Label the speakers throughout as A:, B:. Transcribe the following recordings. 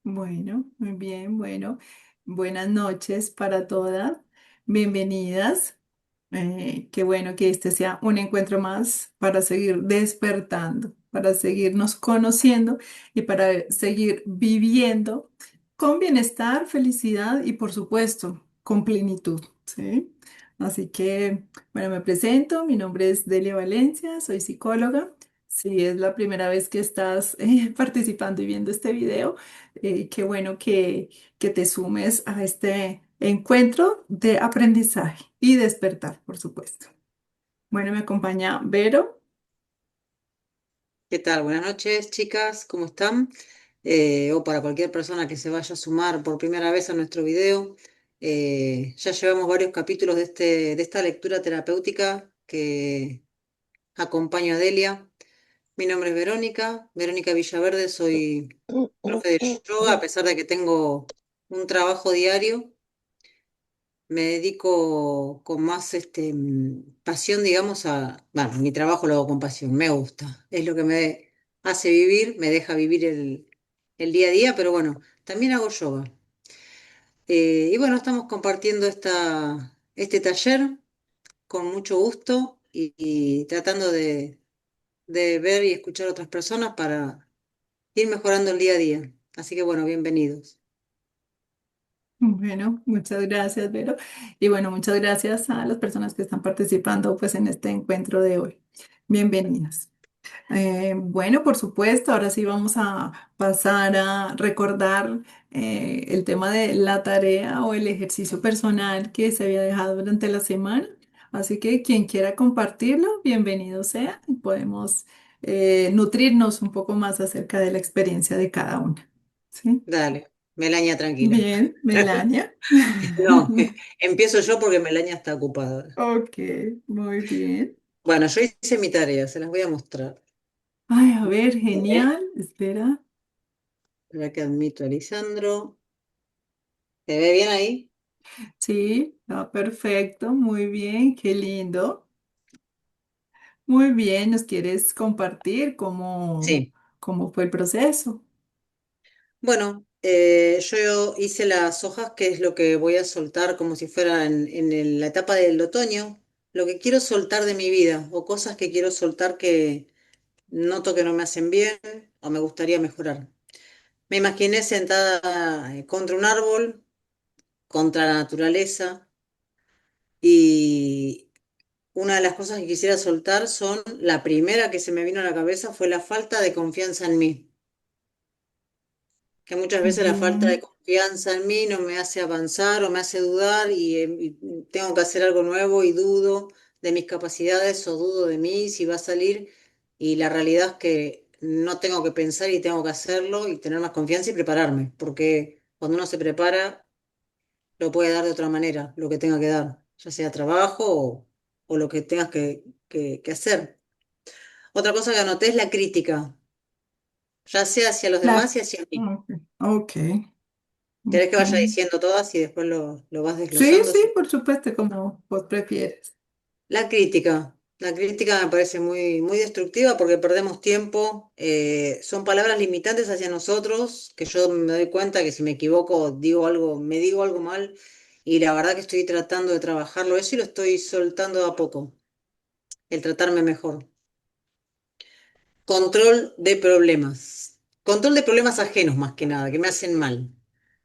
A: Bueno, muy bien, bueno, buenas noches para todas, bienvenidas. Qué bueno que este sea un encuentro más para seguir despertando, para seguirnos conociendo y para seguir viviendo con bienestar, felicidad y por supuesto con plenitud, ¿sí? Así que, bueno, me presento, mi nombre es Delia Valencia, soy psicóloga. Si es la primera vez que estás participando y viendo este video, qué bueno que te sumes a este encuentro de aprendizaje y despertar, por supuesto. Bueno, me acompaña Vero.
B: ¿Qué tal? Buenas noches, chicas, ¿cómo están? O para cualquier persona que se vaya a sumar por primera vez a nuestro video, ya llevamos varios capítulos de esta lectura terapéutica que acompaño a Delia. Mi nombre es Verónica, Verónica Villaverde, soy profe de yoga, a pesar de que tengo un trabajo diario. Me dedico con más pasión, digamos, bueno, mi trabajo lo hago con pasión, me gusta, es lo que me hace vivir, me deja vivir el día a día, pero bueno, también hago yoga. Y bueno, estamos compartiendo este taller con mucho gusto y tratando de ver y escuchar a otras personas para ir mejorando el día a día. Así que bueno, bienvenidos.
A: Bueno, muchas gracias, Vero. Y bueno, muchas gracias a las personas que están participando pues en este encuentro de hoy. Bienvenidas. Bueno, por supuesto, ahora sí vamos a pasar a recordar el tema de la tarea o el ejercicio personal que se había dejado durante la semana. Así que quien quiera compartirlo, bienvenido sea. Y podemos nutrirnos un poco más acerca de la experiencia de cada una. ¿Sí?
B: Dale, Melania, tranquila.
A: Bien, Melania.
B: No, empiezo yo porque Melania está ocupada.
A: Ok, muy bien.
B: Bueno, yo hice mi tarea, se las voy a mostrar.
A: Ay, a ver, genial. Espera.
B: Espera que admito a Lisandro. ¿Se ve bien ahí?
A: Sí, está perfecto, muy bien, qué lindo. Muy bien, ¿nos quieres compartir
B: Sí.
A: cómo fue el proceso?
B: Bueno, yo hice las hojas, que es lo que voy a soltar como si fuera la etapa del otoño, lo que quiero soltar de mi vida o cosas que quiero soltar que noto que no me hacen bien o me gustaría mejorar. Me imaginé sentada contra un árbol, contra la naturaleza y una de las cosas que quisiera soltar la primera que se me vino a la cabeza fue la falta de confianza en mí, que muchas veces la falta de
A: Bien,
B: confianza en mí no me hace avanzar o me hace dudar y tengo que hacer algo nuevo y dudo de mis capacidades o dudo de mí si va a salir y la realidad es que no tengo que pensar y tengo que hacerlo y tener más confianza y prepararme, porque cuando uno se prepara lo puede dar de otra manera, lo que tenga que dar, ya sea trabajo o lo que tengas que hacer. Otra cosa que anoté es la crítica, ya sea hacia los
A: la,
B: demás y hacia mí.
A: ok, ok,
B: ¿Querés que vaya
A: ok.
B: diciendo todas y después lo vas
A: Sí,
B: desglosando?
A: sí,
B: Sí.
A: por supuesto, como vos prefieres.
B: La crítica me parece muy, muy destructiva porque perdemos tiempo. Son palabras limitantes hacia nosotros, que yo me doy cuenta que si me equivoco me digo algo mal y la verdad que estoy tratando de trabajarlo eso y lo estoy soltando de a poco, el tratarme mejor. Control de problemas. Control de problemas ajenos más que nada, que me hacen mal.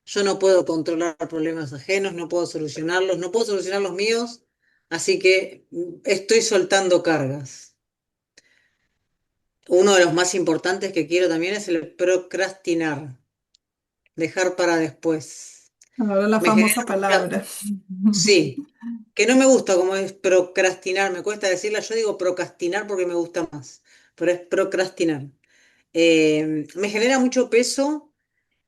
B: Yo no puedo controlar problemas ajenos, no puedo solucionarlos, no puedo solucionar los míos, así que estoy soltando cargas. Uno de los más importantes que quiero también es el procrastinar, dejar para después.
A: Ahora la
B: Me genera
A: famosa
B: mucha...
A: palabra.
B: Sí, que no me gusta como es procrastinar, me cuesta decirla, yo digo procrastinar porque me gusta más, pero es procrastinar. Me genera mucho peso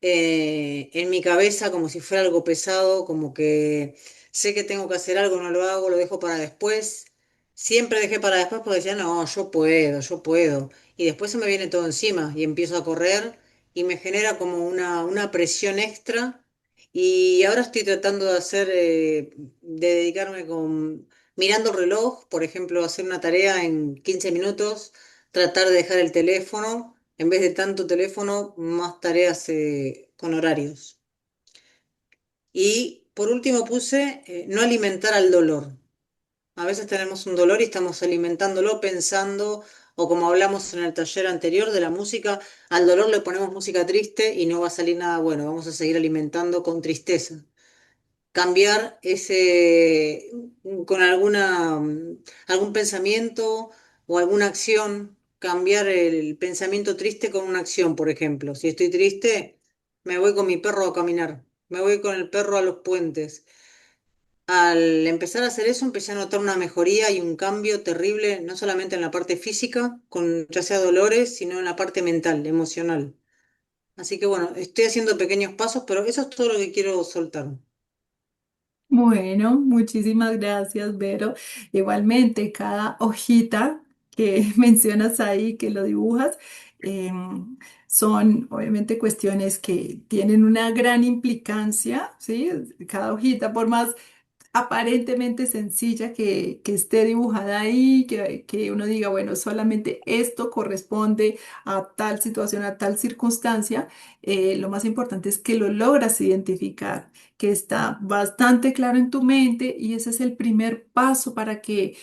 B: en mi cabeza como si fuera algo pesado, como que sé que tengo que hacer algo, no lo hago, lo dejo para después. Siempre dejé para después porque decía, no, yo puedo, yo puedo. Y después se me viene todo encima y empiezo a correr y me genera como una presión extra. Y ahora estoy tratando de dedicarme mirando el reloj, por ejemplo, hacer una tarea en 15 minutos, tratar de dejar el teléfono En vez de tanto teléfono, más tareas con horarios. Y por último puse no alimentar al dolor. A veces tenemos un dolor y estamos alimentándolo pensando, o como hablamos en el taller anterior de la música, al dolor le ponemos música triste y no va a salir nada bueno, vamos a seguir alimentando con tristeza. Cambiar ese con algún pensamiento o alguna acción, cambiar el pensamiento triste con una acción, por ejemplo. Si estoy triste, me voy con mi perro a caminar, me voy con el perro a los puentes. Al empezar a hacer eso, empecé a notar una mejoría y un cambio terrible, no solamente en la parte física, con ya sea dolores, sino en la parte mental, emocional. Así que bueno, estoy haciendo pequeños pasos, pero eso es todo lo que quiero soltar.
A: Bueno, muchísimas gracias, Vero. Igualmente, cada hojita que mencionas ahí, que lo dibujas, em, son obviamente cuestiones que tienen una gran implicancia, ¿sí? Cada hojita, por más aparentemente sencilla que esté dibujada ahí, que uno diga, bueno, solamente esto corresponde a tal situación, a tal circunstancia, lo más importante es que lo logras identificar, que está bastante claro en tu mente y ese es el primer paso para que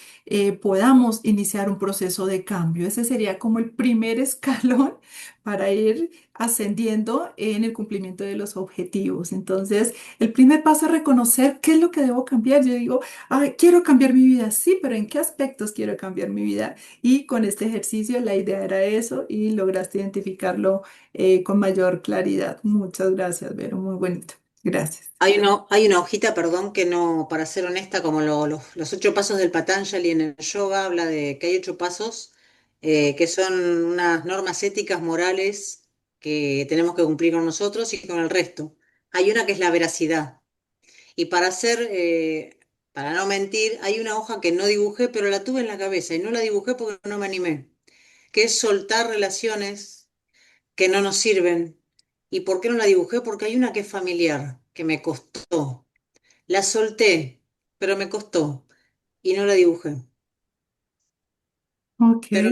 A: podamos iniciar un proceso de cambio. Ese sería como el primer escalón para ir ascendiendo en el cumplimiento de los objetivos. Entonces, el primer paso es reconocer qué es lo que debo cambiar. Yo digo, ay, quiero cambiar mi vida, sí, pero ¿en qué aspectos quiero cambiar mi vida? Y con este ejercicio la idea era eso y lograste identificarlo con mayor claridad. Muchas gracias, Vero, muy bonito. Gracias.
B: Hay una hojita, perdón, que no, para ser honesta, como los 8 pasos del Patanjali en el yoga, habla de que hay 8 pasos que son unas normas éticas, morales, que tenemos que cumplir con nosotros y con el resto. Hay una que es la veracidad. Y para no mentir, hay una hoja que no dibujé, pero la tuve en la cabeza y no la dibujé porque no me animé, que es soltar relaciones que no nos sirven. ¿Y por qué no la dibujé? Porque hay una que es familiar, que me costó. La solté, pero me costó y no la dibujé.
A: Ok.
B: Pero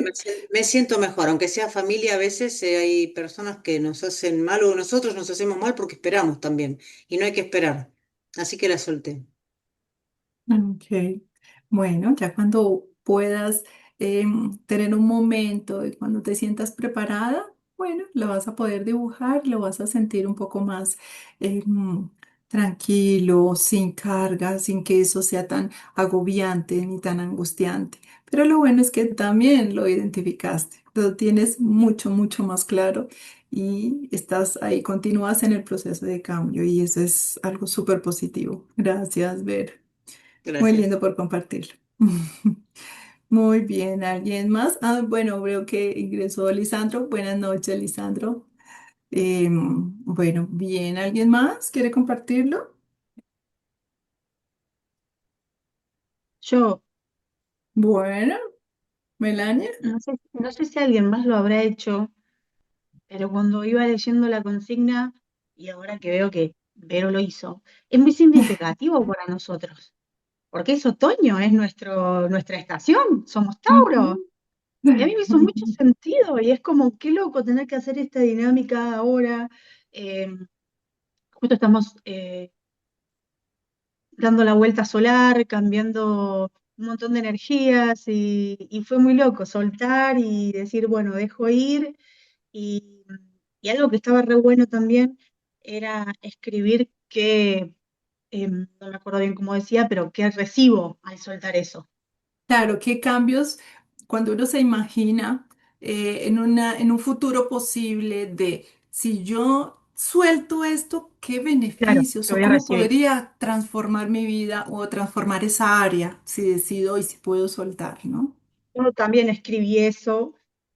B: me siento mejor, aunque sea familia, a veces hay personas que nos hacen mal o nosotros nos hacemos mal porque esperamos también y no hay que esperar. Así que la solté.
A: Ok, bueno, ya cuando puedas tener un momento y cuando te sientas preparada, bueno, lo vas a poder dibujar, lo vas a sentir un poco más tranquilo, sin carga, sin que eso sea tan agobiante ni tan angustiante. Pero lo bueno es que también lo identificaste, lo tienes mucho, mucho más claro y estás ahí, continúas en el proceso de cambio y eso es algo súper positivo. Gracias, Ver. Muy
B: Gracias.
A: lindo por compartirlo. Muy bien, ¿alguien más? Ah, bueno, veo que ingresó Lisandro. Buenas noches, Lisandro. Bueno, bien, ¿alguien más quiere compartirlo?
C: Yo
A: Bueno, Melania.
C: no sé si alguien más lo habrá hecho, pero cuando iba leyendo la consigna y ahora que veo que Vero lo hizo, es muy significativo para nosotros, porque es otoño, es nuestra estación, somos Tauro.
A: Ujú.
C: Y a mí me hizo mucho sentido y es como qué loco tener que hacer esta dinámica ahora. Eh, Justo estamos dando la vuelta solar, cambiando un montón de energías y fue muy loco soltar y decir, bueno, dejo ir. Y, y algo que estaba re bueno también era escribir que, no me acuerdo bien cómo decía, pero qué recibo al soltar eso.
A: Claro, qué cambios cuando uno se imagina en un futuro posible de si yo suelto esto, ¿qué
C: Claro,
A: beneficios
C: que
A: o
C: voy a
A: cómo
C: recibir.
A: podría transformar mi vida o transformar esa área si decido y si puedo soltar, ¿no?
C: Yo también escribí eso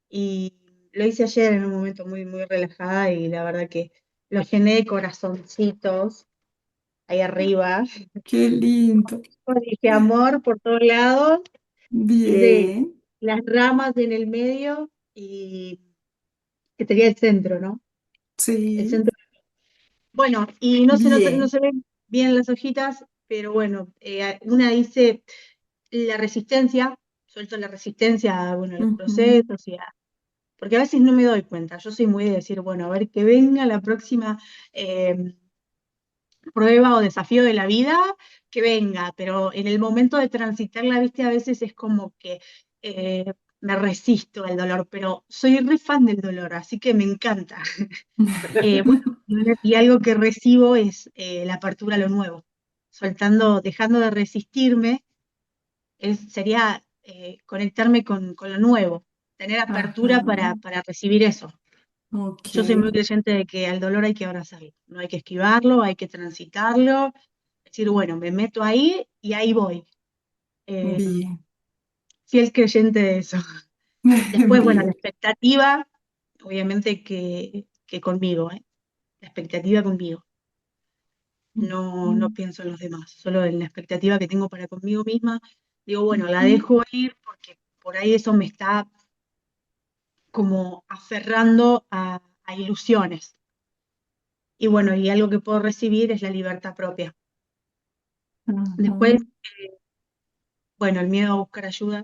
C: y lo hice ayer en un momento muy, muy relajada y la verdad que lo llené de corazoncitos ahí arriba.
A: Qué lindo.
C: Dije amor por todos lados, puse
A: Bien,
C: las ramas en el medio y que sería el centro, ¿no? El
A: sí,
C: centro. Bueno, y no
A: bien.
C: se ven bien las hojitas, pero bueno, una dice la resistencia, suelto la resistencia a, bueno, a los
A: Ujú.
C: procesos porque a veces no me doy cuenta. Yo soy muy de decir, bueno, a ver que venga la próxima eh, prueba o desafío de la vida, que venga, pero en el momento de transitarla, viste, a veces es como que me resisto al dolor, pero soy re fan del dolor, así que me encanta. Bueno, y algo que recibo es la apertura a lo nuevo, soltando, dejando de resistirme, sería conectarme con lo nuevo, tener
A: Ajá,
C: apertura para recibir eso.
A: ok,
C: Yo soy muy creyente de que al dolor hay que abrazarlo, no hay que esquivarlo, hay que transitarlo, decir, bueno, me meto ahí y ahí voy. Eh,
A: bien,
C: Fiel creyente de eso. Después, bueno, la
A: bien.
C: expectativa, obviamente que conmigo, ¿eh? La expectativa conmigo. No, no
A: Ujú,
C: pienso en los demás, solo en la expectativa que tengo para conmigo misma. Digo, bueno, la
A: ujú,
C: dejo ir porque por ahí eso me está como aferrando a ilusiones. Y bueno, y algo que puedo recibir es la libertad propia. Después,
A: ajá,
C: bueno, el miedo a buscar ayuda,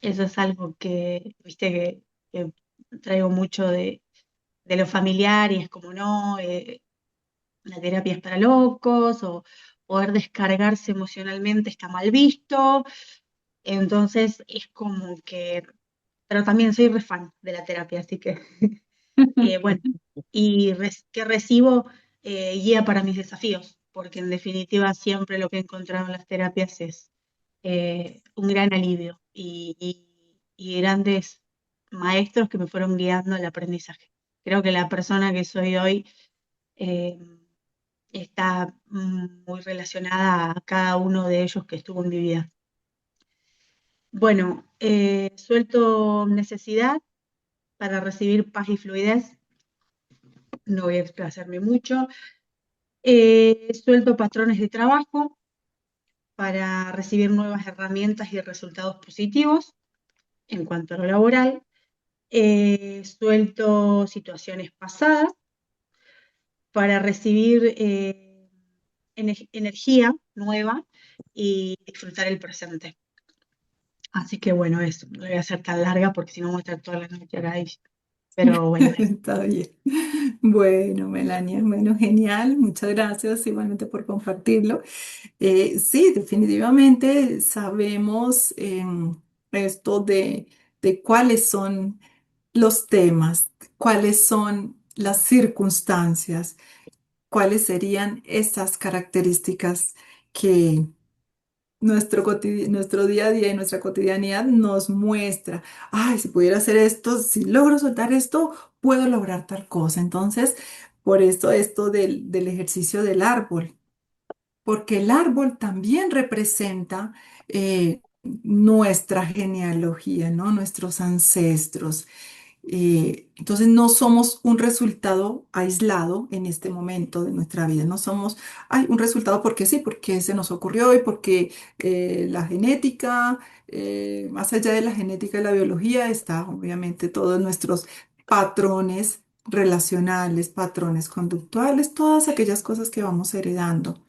C: eso es algo que, viste, que traigo mucho de lo familiar y es como, no, la terapia es para locos o poder descargarse emocionalmente está mal visto. Entonces es como que, pero también soy re fan de la terapia, así que, bueno, y que recibo guía para mis desafíos, porque en definitiva siempre lo que he encontrado en las terapias es un gran alivio y grandes maestros que me fueron guiando al aprendizaje. Creo que la persona que soy hoy eh, está muy relacionada a cada uno de ellos que estuvo en mi vida. Bueno, suelto necesidad para recibir paz y fluidez, no voy a explayarme mucho. Suelto patrones de trabajo para recibir nuevas herramientas y resultados positivos en cuanto a lo laboral. Suelto situaciones pasadas para recibir energía nueva y disfrutar el presente. Así que bueno, eso, no voy a hacer tan larga porque si no voy a estar toda la noche acá. Pero bueno,
A: está bien. Bueno, Melania, bueno, genial. Muchas gracias igualmente por compartirlo. Sí, definitivamente sabemos esto de cuáles son los temas, cuáles son las circunstancias, cuáles serían esas características que nuestro día a día y nuestra cotidianidad nos muestra. Ay, si pudiera hacer esto, si logro soltar esto, puedo lograr tal cosa. Entonces, por esto del ejercicio del árbol, porque el árbol también representa nuestra genealogía, ¿no? Nuestros ancestros. Entonces no somos un resultado aislado en este momento de nuestra vida, no somos un resultado porque sí, porque se nos ocurrió y porque la genética, más allá de la genética y la biología, está obviamente todos nuestros patrones relacionales, patrones conductuales, todas aquellas cosas que vamos heredando.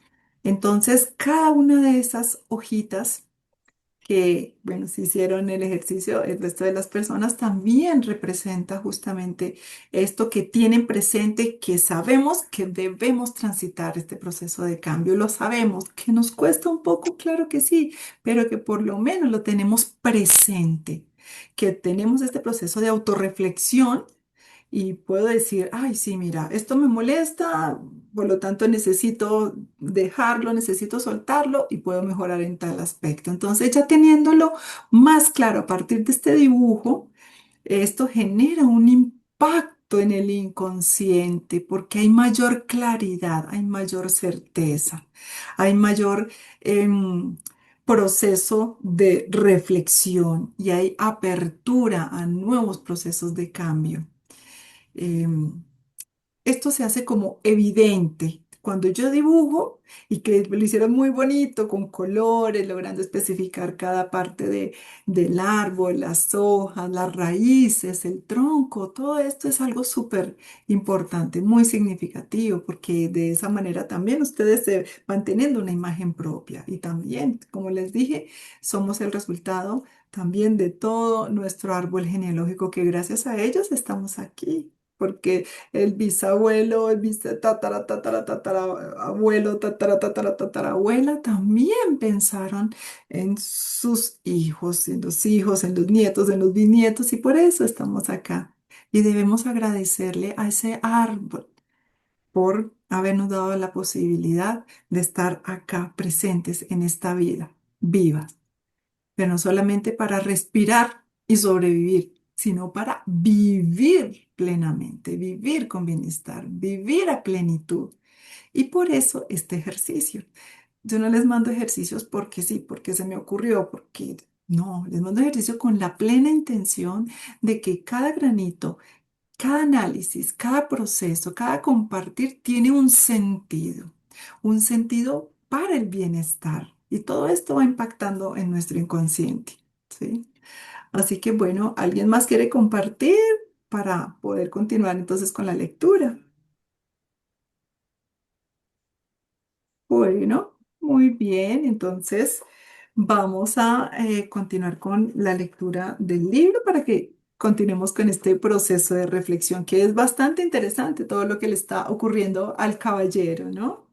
A: Entonces, cada una de esas hojitas que, bueno, si hicieron el ejercicio, el resto de las personas también representa justamente esto que tienen presente, que sabemos que debemos transitar este proceso de cambio. Lo sabemos, que nos cuesta un poco, claro que sí, pero que por lo menos lo tenemos presente, que tenemos este proceso de autorreflexión y puedo decir, ay, sí, mira, esto me molesta, por lo tanto necesito dejarlo, necesito soltarlo y puedo mejorar en tal aspecto. Entonces, ya teniéndolo más claro a partir de este dibujo, esto genera un impacto en el inconsciente porque hay mayor claridad, hay mayor certeza, hay mayor proceso de reflexión y hay apertura a nuevos procesos de cambio. Em, Esto se hace como evidente. Cuando yo dibujo, y que lo hicieron muy bonito, con colores, logrando especificar cada parte del árbol, las hojas, las raíces, el tronco. Todo esto es algo súper importante, muy significativo, porque de esa manera también ustedes se van teniendo una imagen propia. Y también, como les dije, somos el resultado también de todo nuestro árbol genealógico, que gracias a ellos estamos aquí. Porque el bisabuelo, el tatara, tatara, tatara, abuelo, tatara, tatara, tatarabuela, también pensaron en sus hijos, en los nietos, en los bisnietos, y por eso estamos acá. Y debemos agradecerle a ese árbol por habernos dado la posibilidad de estar acá presentes en esta vida, vivas, pero no solamente para respirar y sobrevivir, sino para vivir plenamente, vivir con bienestar, vivir a plenitud. Y por eso este ejercicio. Yo no les mando ejercicios porque sí, porque se me ocurrió, porque no, les mando ejercicio con la plena intención de que cada granito, cada análisis, cada proceso, cada compartir tiene un sentido para el bienestar. Y todo esto va impactando en nuestro inconsciente, ¿sí? Así que bueno, ¿alguien más quiere compartir para poder continuar entonces con la lectura? Bueno, muy bien, entonces vamos a continuar con la lectura del libro para que continuemos con este proceso de reflexión que es bastante interesante, todo lo que le está ocurriendo al caballero, ¿no?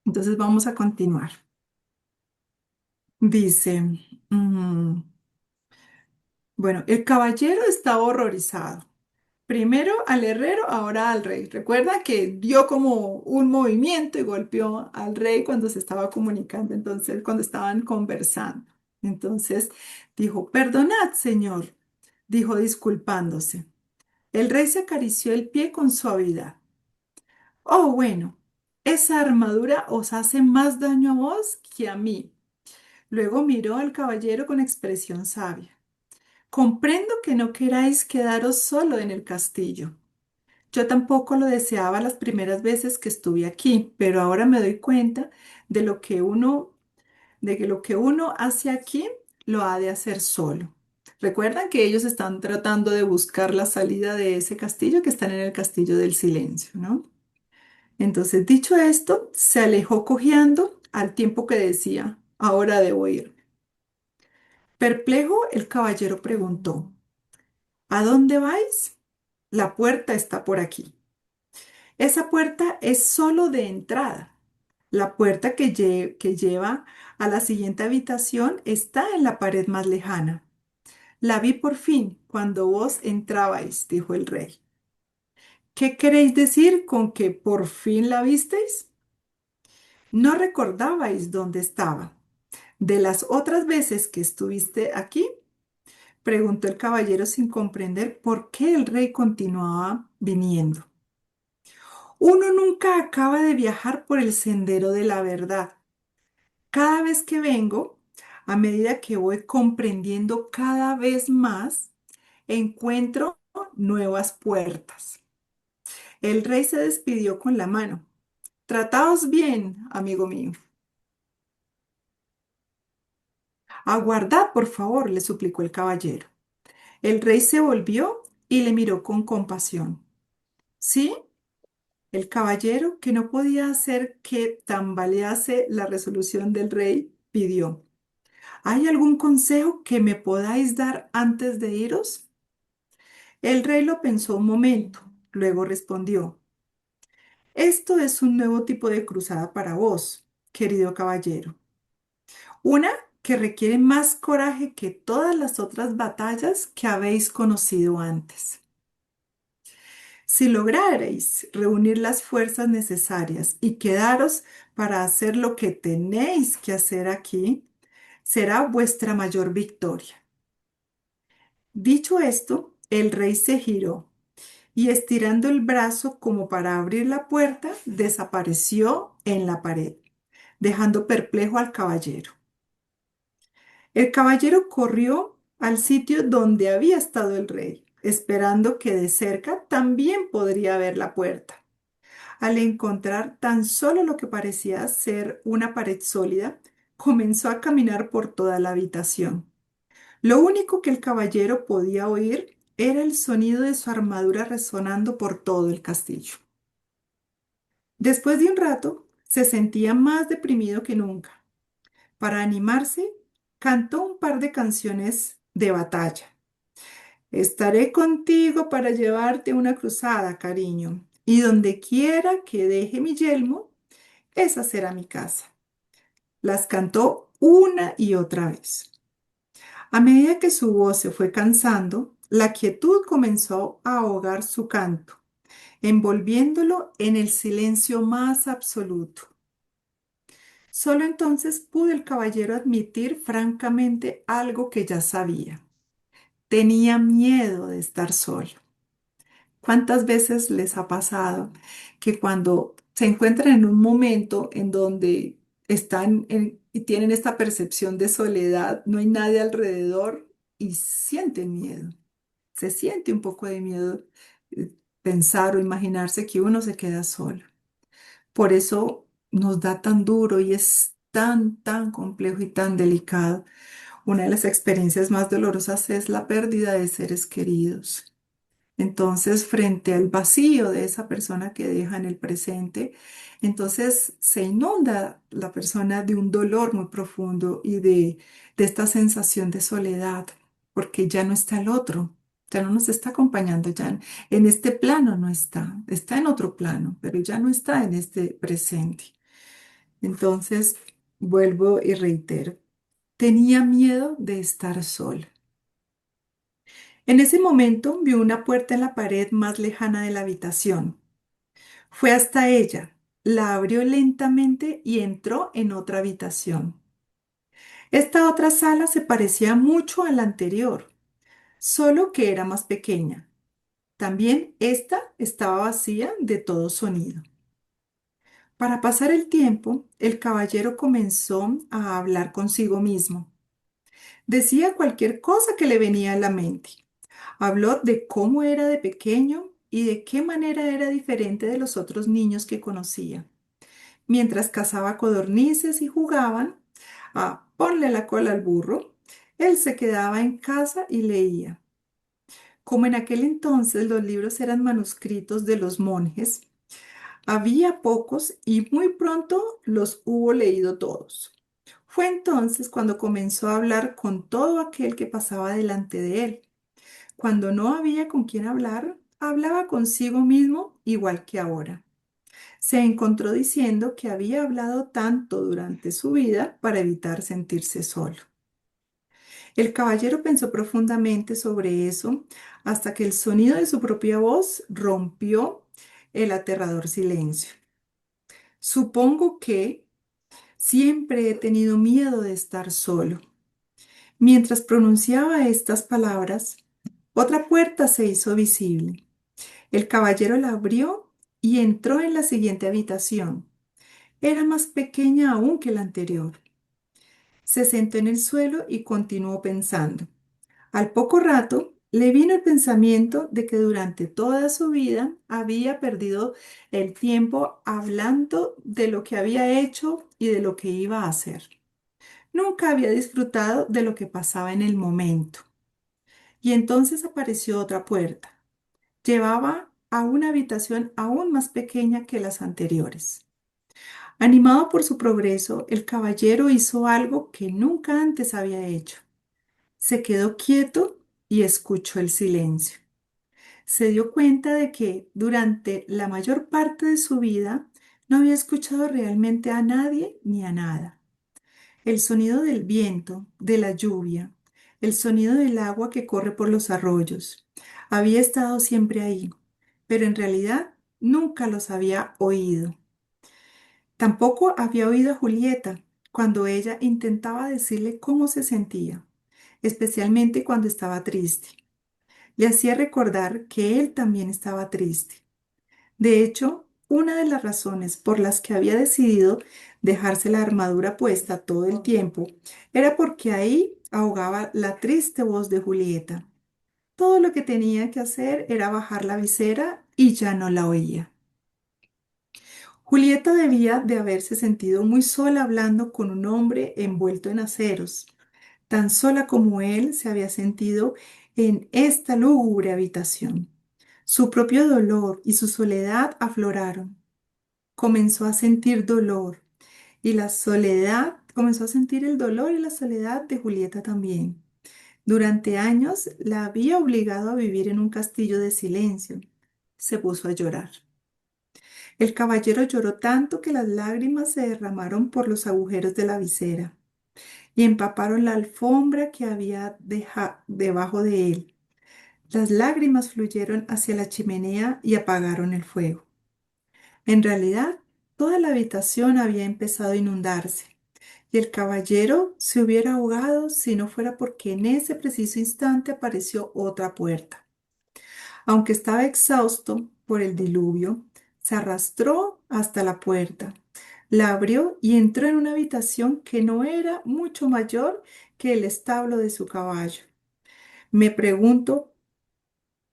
A: Entonces vamos a continuar. Dice, mm, bueno, el caballero estaba horrorizado. Primero al herrero, ahora al rey. Recuerda que dio como un movimiento y golpeó al rey cuando se estaba comunicando, entonces cuando estaban conversando. Entonces dijo, perdonad, señor, dijo disculpándose. El rey se acarició el pie con suavidad. Oh, bueno, esa armadura os hace más daño a vos que a mí. Luego miró al caballero con expresión sabia. Comprendo que no queráis quedaros solo en el castillo. Yo tampoco lo deseaba las primeras veces que estuve aquí, pero ahora me doy cuenta de de que lo que uno hace aquí lo ha de hacer solo. Recuerdan que ellos están tratando de buscar la salida de ese castillo, que están en el castillo del silencio, ¿no? Entonces, dicho esto, se alejó cojeando al tiempo que decía, ahora debo ir. Perplejo, el caballero preguntó, ¿a dónde vais? La puerta está por aquí. Esa puerta es solo de entrada. La puerta que lleva a la siguiente habitación está en la pared más lejana. La vi por fin cuando vos entrabais, dijo el rey. ¿Qué queréis decir con que por fin la visteis? No recordabais dónde estaba. De las otras veces que estuviste aquí, preguntó el caballero sin comprender por qué el rey continuaba viniendo. Uno nunca acaba de viajar por el sendero de la verdad. Cada vez que vengo, a medida que voy comprendiendo cada vez más, encuentro nuevas puertas. El rey se despidió con la mano. Trataos bien, amigo mío. Aguardad, por favor, le suplicó el caballero. El rey se volvió y le miró con compasión. ¿Sí? El caballero, que no podía hacer que tambalease la resolución del rey, pidió. ¿Hay algún consejo que me podáis dar antes de iros? El rey lo pensó un momento, luego respondió, esto es un nuevo tipo de cruzada para vos, querido caballero. Una que requiere más coraje que todas las otras batallas que habéis conocido antes. Si lograreis reunir las fuerzas necesarias y quedaros para hacer lo que tenéis que hacer aquí, será vuestra mayor victoria. Dicho esto, el rey se giró y estirando el brazo como para abrir la puerta, desapareció en la pared, dejando perplejo al caballero. El caballero corrió al sitio donde había estado el rey, esperando que de cerca también podría ver la puerta. Al encontrar tan solo lo que parecía ser una pared sólida, comenzó a caminar por toda la habitación. Lo único que el caballero podía oír era el sonido de su armadura resonando por todo el castillo. Después de un rato, se sentía más deprimido que nunca. Para animarse, cantó un par de canciones de batalla. Estaré contigo para llevarte una cruzada, cariño, y donde quiera que deje mi yelmo, esa será mi casa. Las cantó una y otra vez. A medida que su voz se fue cansando, la quietud comenzó a ahogar su canto, envolviéndolo en el silencio más absoluto. Solo entonces pudo el caballero admitir francamente algo que ya sabía. Tenía miedo de estar solo. ¿Cuántas veces les ha pasado que cuando se encuentran en un momento en donde y tienen esta percepción de soledad, no hay nadie alrededor y sienten miedo? Se siente un poco de miedo pensar o imaginarse que uno se queda solo. Por eso nos da tan duro y es tan complejo y tan delicado. Una de las experiencias más dolorosas es la pérdida de seres queridos. Entonces, frente al vacío de esa persona que deja en el presente, entonces se inunda la persona de un dolor muy profundo y de esta sensación de soledad, porque ya no está el otro, ya no nos está acompañando, en este plano no está, está en otro plano, pero ya no está en este presente. Entonces, vuelvo y reitero, tenía miedo de estar sola. En ese momento vio una puerta en la pared más lejana de la habitación. Fue hasta ella, la abrió lentamente y entró en otra habitación. Esta otra sala se parecía mucho a la anterior, solo que era más pequeña. También esta estaba vacía de todo sonido. Para pasar el tiempo, el caballero comenzó a hablar consigo mismo. Decía cualquier cosa que le venía a la mente. Habló de cómo era de pequeño y de qué manera era diferente de los otros niños que conocía. Mientras cazaba codornices y jugaban a ponle la cola al burro, él se quedaba en casa y leía. Como en aquel entonces los libros eran manuscritos de los monjes, había pocos y muy pronto los hubo leído todos. Fue entonces cuando comenzó a hablar con todo aquel que pasaba delante de él. Cuando no había con quien hablar, hablaba consigo mismo igual que ahora. Se encontró diciendo que había hablado tanto durante su vida para evitar sentirse solo. El caballero pensó profundamente sobre eso hasta que el sonido de su propia voz rompió el aterrador silencio. Supongo que siempre he tenido miedo de estar solo. Mientras pronunciaba estas palabras, otra puerta se hizo visible. El caballero la abrió y entró en la siguiente habitación. Era más pequeña aún que la anterior. Se sentó en el suelo y continuó pensando. Al poco rato le vino el pensamiento de que durante toda su vida había perdido el tiempo hablando de lo que había hecho y de lo que iba a hacer. Nunca había disfrutado de lo que pasaba en el momento. Y entonces apareció otra puerta. Llevaba a una habitación aún más pequeña que las anteriores. Animado por su progreso, el caballero hizo algo que nunca antes había hecho. Se quedó quieto y escuchó el silencio. Se dio cuenta de que durante la mayor parte de su vida no había escuchado realmente a nadie ni a nada. El sonido del viento, de la lluvia, el sonido del agua que corre por los arroyos, había estado siempre ahí, pero en realidad nunca los había oído. Tampoco había oído a Julieta cuando ella intentaba decirle cómo se sentía, especialmente cuando estaba triste. Le hacía recordar que él también estaba triste. De hecho, una de las razones por las que había decidido dejarse la armadura puesta todo el tiempo era porque ahí ahogaba la triste voz de Julieta. Todo lo que tenía que hacer era bajar la visera y ya no la oía. Julieta debía de haberse sentido muy sola hablando con un hombre envuelto en aceros, tan sola como él se había sentido en esta lúgubre habitación. Su propio dolor y su soledad afloraron. Comenzó a sentir dolor y la soledad, comenzó a sentir el dolor y la soledad de Julieta también. Durante años la había obligado a vivir en un castillo de silencio. Se puso a llorar. El caballero lloró tanto que las lágrimas se derramaron por los agujeros de la visera y empaparon la alfombra que había debajo de él. Las lágrimas fluyeron hacia la chimenea y apagaron el fuego. En realidad, toda la habitación había empezado a inundarse y el caballero se hubiera ahogado si no fuera porque en ese preciso instante apareció otra puerta. Aunque estaba exhausto por el diluvio, se arrastró hasta la puerta, la abrió y entró en una habitación que no era mucho mayor que el establo de su caballo. Me pregunto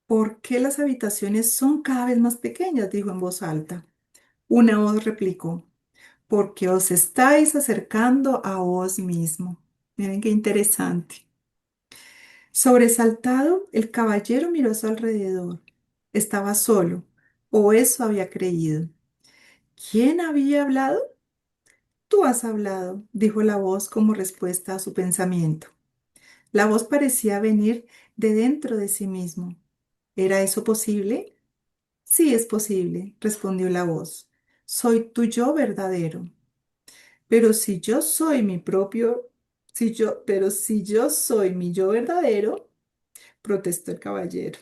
A: por qué las habitaciones son cada vez más pequeñas, dijo en voz alta. Una voz replicó, porque os estáis acercando a vos mismo. Miren qué interesante. Sobresaltado, el caballero miró a su alrededor. Estaba solo, o eso había creído. ¿Quién había hablado? Tú has hablado, dijo la voz como respuesta a su pensamiento. La voz parecía venir de dentro de sí mismo. ¿Era eso posible? Sí, es posible, respondió la voz. Soy tu yo verdadero. Pero si yo soy mi propio, pero si yo soy mi yo verdadero, protestó el caballero.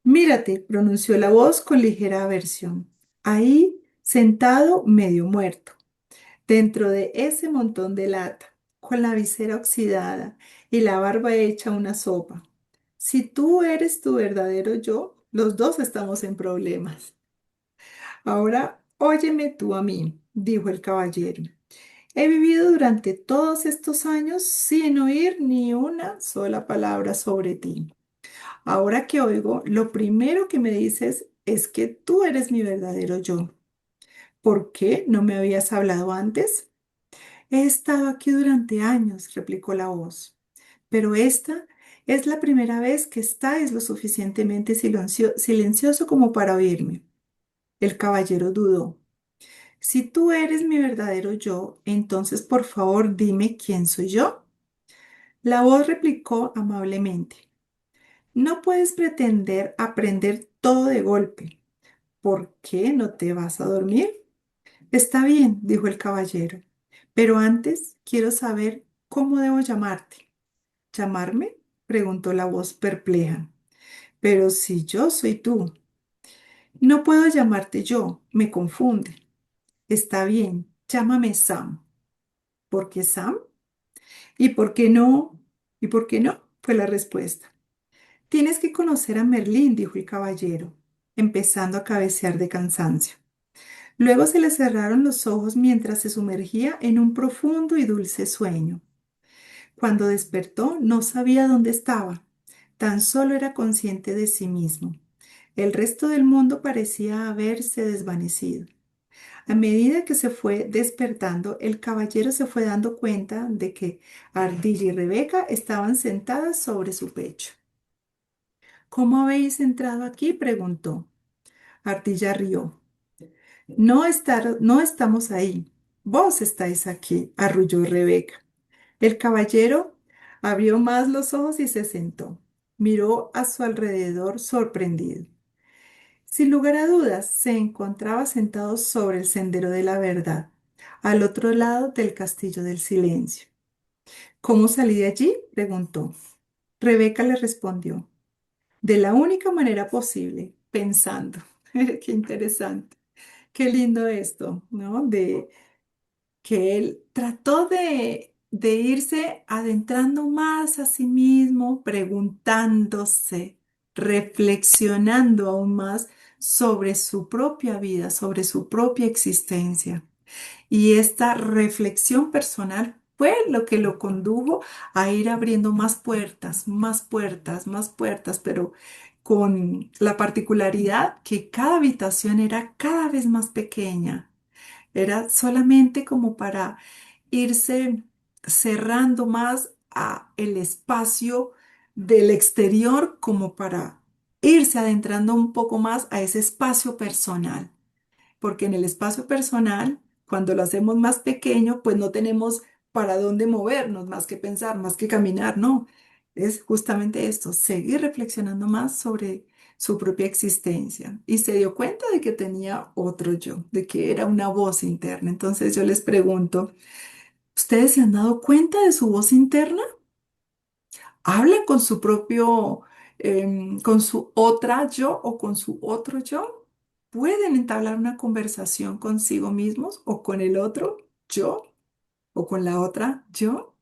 A: Mírate, pronunció la voz con ligera aversión. Ahí, sentado, medio muerto, dentro de ese montón de lata, con la visera oxidada y la barba hecha una sopa. Si tú eres tu verdadero yo, los dos estamos en problemas. Ahora, óyeme tú a mí, dijo el caballero. He vivido durante todos estos años sin oír ni una sola palabra sobre ti. Ahora que oigo, lo primero que me dices es que tú eres mi verdadero yo. ¿Por qué no me habías hablado antes? He estado aquí durante años, replicó la voz, pero esta es la primera vez que estáis lo suficientemente silencioso como para oírme. El caballero dudó. Si tú eres mi verdadero yo, entonces por favor dime quién soy yo. La voz replicó amablemente. No puedes pretender aprender todo de golpe. ¿Por qué no te vas a dormir? Está bien, dijo el caballero, pero antes quiero saber cómo debo llamarte. ¿Llamarme? Preguntó la voz perpleja. Pero si yo soy tú, no puedo llamarte yo, me confunde. Está bien, llámame Sam. ¿Por qué Sam? ¿Y por qué no? ¿Y por qué no? Fue la respuesta. Tienes que conocer a Merlín, dijo el caballero, empezando a cabecear de cansancio. Luego se le cerraron los ojos mientras se sumergía en un profundo y dulce sueño. Cuando despertó, no sabía dónde estaba, tan solo era consciente de sí mismo. El resto del mundo parecía haberse desvanecido. A medida que se fue despertando, el caballero se fue dando cuenta de que Ardilla y Rebeca estaban sentadas sobre su pecho. ¿Cómo habéis entrado aquí? Preguntó. Ardilla rió. No estamos ahí. Vos estáis aquí, arrulló Rebeca. El caballero abrió más los ojos y se sentó. Miró a su alrededor sorprendido. Sin lugar a dudas, se encontraba sentado sobre el sendero de la verdad, al otro lado del castillo del silencio. ¿Cómo salí de allí? Preguntó. Rebeca le respondió. De la única manera posible, pensando. Qué interesante. Qué lindo esto, ¿no? De que él trató de irse adentrando más a sí mismo, preguntándose, reflexionando aún más sobre su propia vida, sobre su propia existencia. Y esta reflexión personal fue lo que lo condujo a ir abriendo más puertas, más puertas, más puertas, pero con la particularidad que cada habitación era cada vez más pequeña. Era solamente como para irse cerrando más a el espacio del exterior, como para irse adentrando un poco más a ese espacio personal, porque en el espacio personal, cuando lo hacemos más pequeño, pues no tenemos para dónde movernos, más que pensar, más que caminar, no. Es justamente esto, seguir reflexionando más sobre su propia existencia. Y se dio cuenta de que tenía otro yo, de que era una voz interna. Entonces yo les pregunto, ¿ustedes se han dado cuenta de su voz interna? ¿Hablan con su propio, con su otra yo o con su otro yo? ¿Pueden entablar una conversación consigo mismos o con el otro yo o con la otra yo?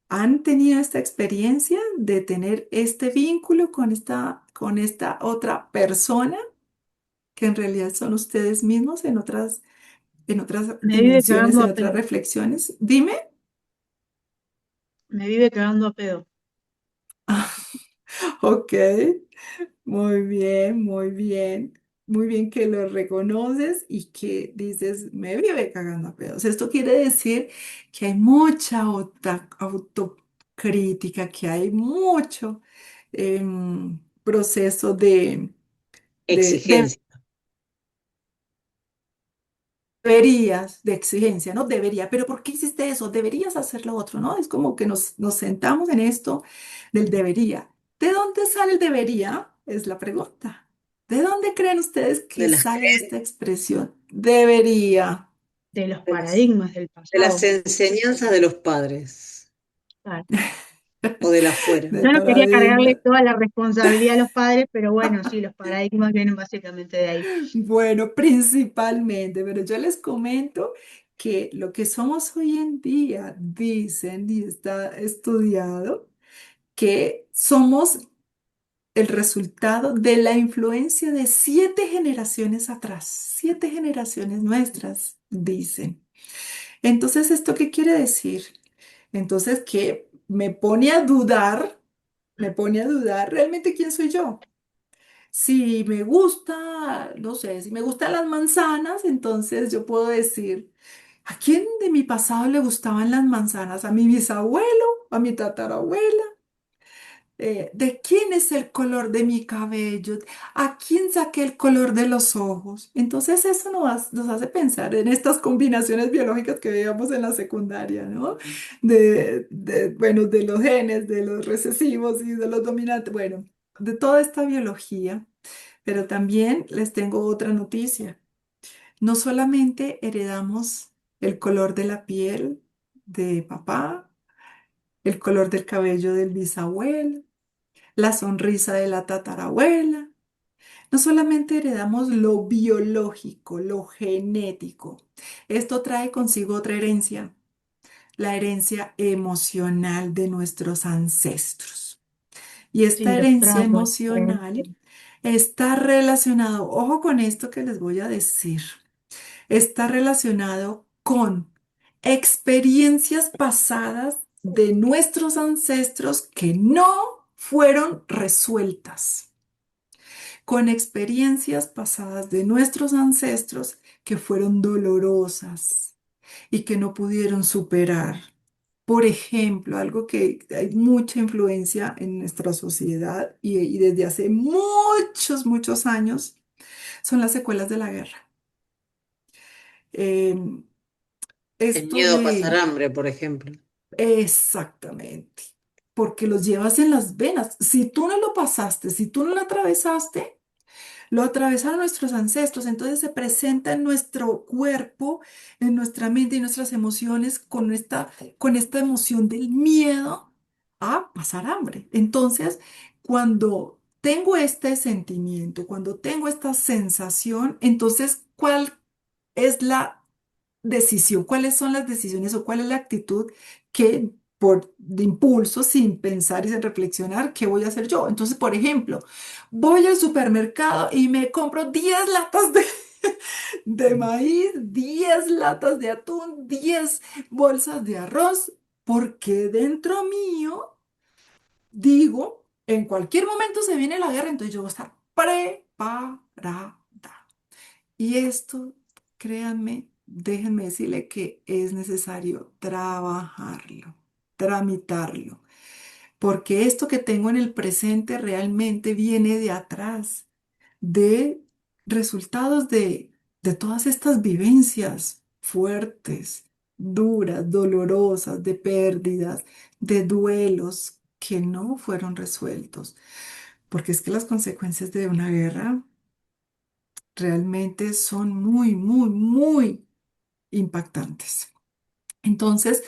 A: ¿Han tenido esta experiencia de tener este vínculo con esta otra persona que en realidad son ustedes mismos en otras
C: Me vive
A: dimensiones,
C: cagando
A: en
C: a
A: otras
C: pedo,
A: reflexiones? Dime.
C: me vive cagando a pedo.
A: Ok. Muy bien, muy bien. Muy bien que lo reconoces y que dices, me vive cagando a pedos. Esto quiere decir que hay mucha autocrítica, que hay mucho proceso de
B: Exigencia.
A: deberías, de exigencia, ¿no? Debería, pero ¿por qué hiciste eso? Deberías hacer lo otro, ¿no? Es como que nos sentamos en esto del debería. ¿De dónde sale el debería? Es la pregunta. ¿De dónde creen ustedes
B: de
A: que
B: las,
A: sale esta expresión? Debería.
C: De los
B: de las,
C: paradigmas del
B: de las
C: pasado.
B: enseñanzas de los padres
C: Claro.
B: o de la afuera.
A: De
C: Yo no quería cargarle
A: paradigma.
C: toda la responsabilidad a los padres, pero bueno, sí, los paradigmas vienen básicamente de ahí.
A: Bueno, principalmente, pero yo les comento que lo que somos hoy en día, dicen y está estudiado, que somos el resultado de la influencia de 7 generaciones atrás, 7 generaciones nuestras, dicen. Entonces, ¿esto qué quiere decir? Entonces, que me pone a dudar realmente quién soy yo. Si me gusta, no sé, si me gustan las manzanas, entonces yo puedo decir, ¿a quién de mi pasado le gustaban las manzanas? ¿A mi bisabuelo? ¿A mi tatarabuela? ¿De quién es el color de mi cabello? ¿A quién saqué el color de los ojos? Entonces eso nos hace pensar en estas combinaciones biológicas que veíamos en la secundaria, ¿no? Bueno, de los genes, de los recesivos y de los dominantes, bueno, de toda esta biología. Pero también les tengo otra noticia. No solamente heredamos el color de la piel de papá, el color del cabello del bisabuelo, la sonrisa de la tatarabuela. No solamente heredamos lo biológico, lo genético. Esto trae consigo otra herencia, la herencia emocional de nuestros ancestros. Y esta
C: Sí, los
A: herencia
C: traumas,
A: emocional está relacionado, ojo con esto que les voy a decir, está relacionado con experiencias pasadas de nuestros ancestros que no fueron resueltas, con experiencias pasadas de nuestros ancestros que fueron dolorosas y que no pudieron superar. Por ejemplo, algo que hay mucha influencia en nuestra sociedad y desde hace muchos, muchos años son las secuelas de la guerra. Eh,
B: El
A: esto
B: miedo a pasar
A: de
B: hambre, por ejemplo.
A: exactamente, porque los llevas en las venas. Si tú no lo pasaste, si tú no lo atravesaste, lo atravesaron nuestros ancestros, entonces se presenta en nuestro cuerpo, en nuestra mente y nuestras emociones con esta emoción del miedo a pasar hambre. Entonces, cuando tengo este sentimiento, cuando tengo esta sensación, entonces, ¿cuál es la decisión? ¿Cuáles son las decisiones o cuál es la actitud que por de impulso, sin pensar y sin reflexionar, qué voy a hacer yo? Entonces, por ejemplo, voy al supermercado y me compro 10 latas de maíz, 10 latas de atún, 10 bolsas de arroz, porque dentro mío digo, En cualquier momento se viene la guerra, entonces yo voy a estar preparada. Y esto, créanme, déjenme decirle que es necesario trabajarlo, tramitarlo, porque esto que tengo en el presente realmente viene de atrás, de resultados de todas estas vivencias fuertes, duras, dolorosas, de pérdidas, de duelos que no fueron resueltos, porque es que las consecuencias de una guerra realmente son muy, muy, muy impactantes. Entonces,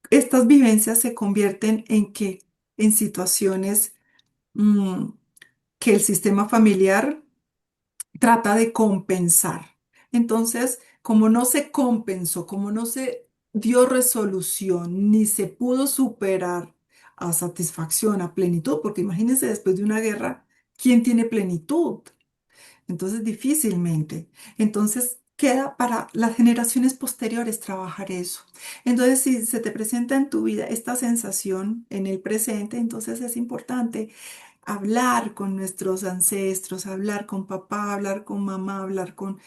A: estas vivencias se convierten en que, en situaciones mm, que el sistema familiar trata de compensar. Entonces, como no se compensó, como no se dio resolución, ni se pudo superar a satisfacción, a plenitud, porque imagínense después de una guerra, ¿quién tiene plenitud? Entonces, difícilmente. Entonces, queda para las generaciones posteriores trabajar eso. Entonces, si se te presenta en tu vida esta sensación en el presente, entonces es importante hablar con nuestros ancestros, hablar con papá, hablar con mamá, hablar con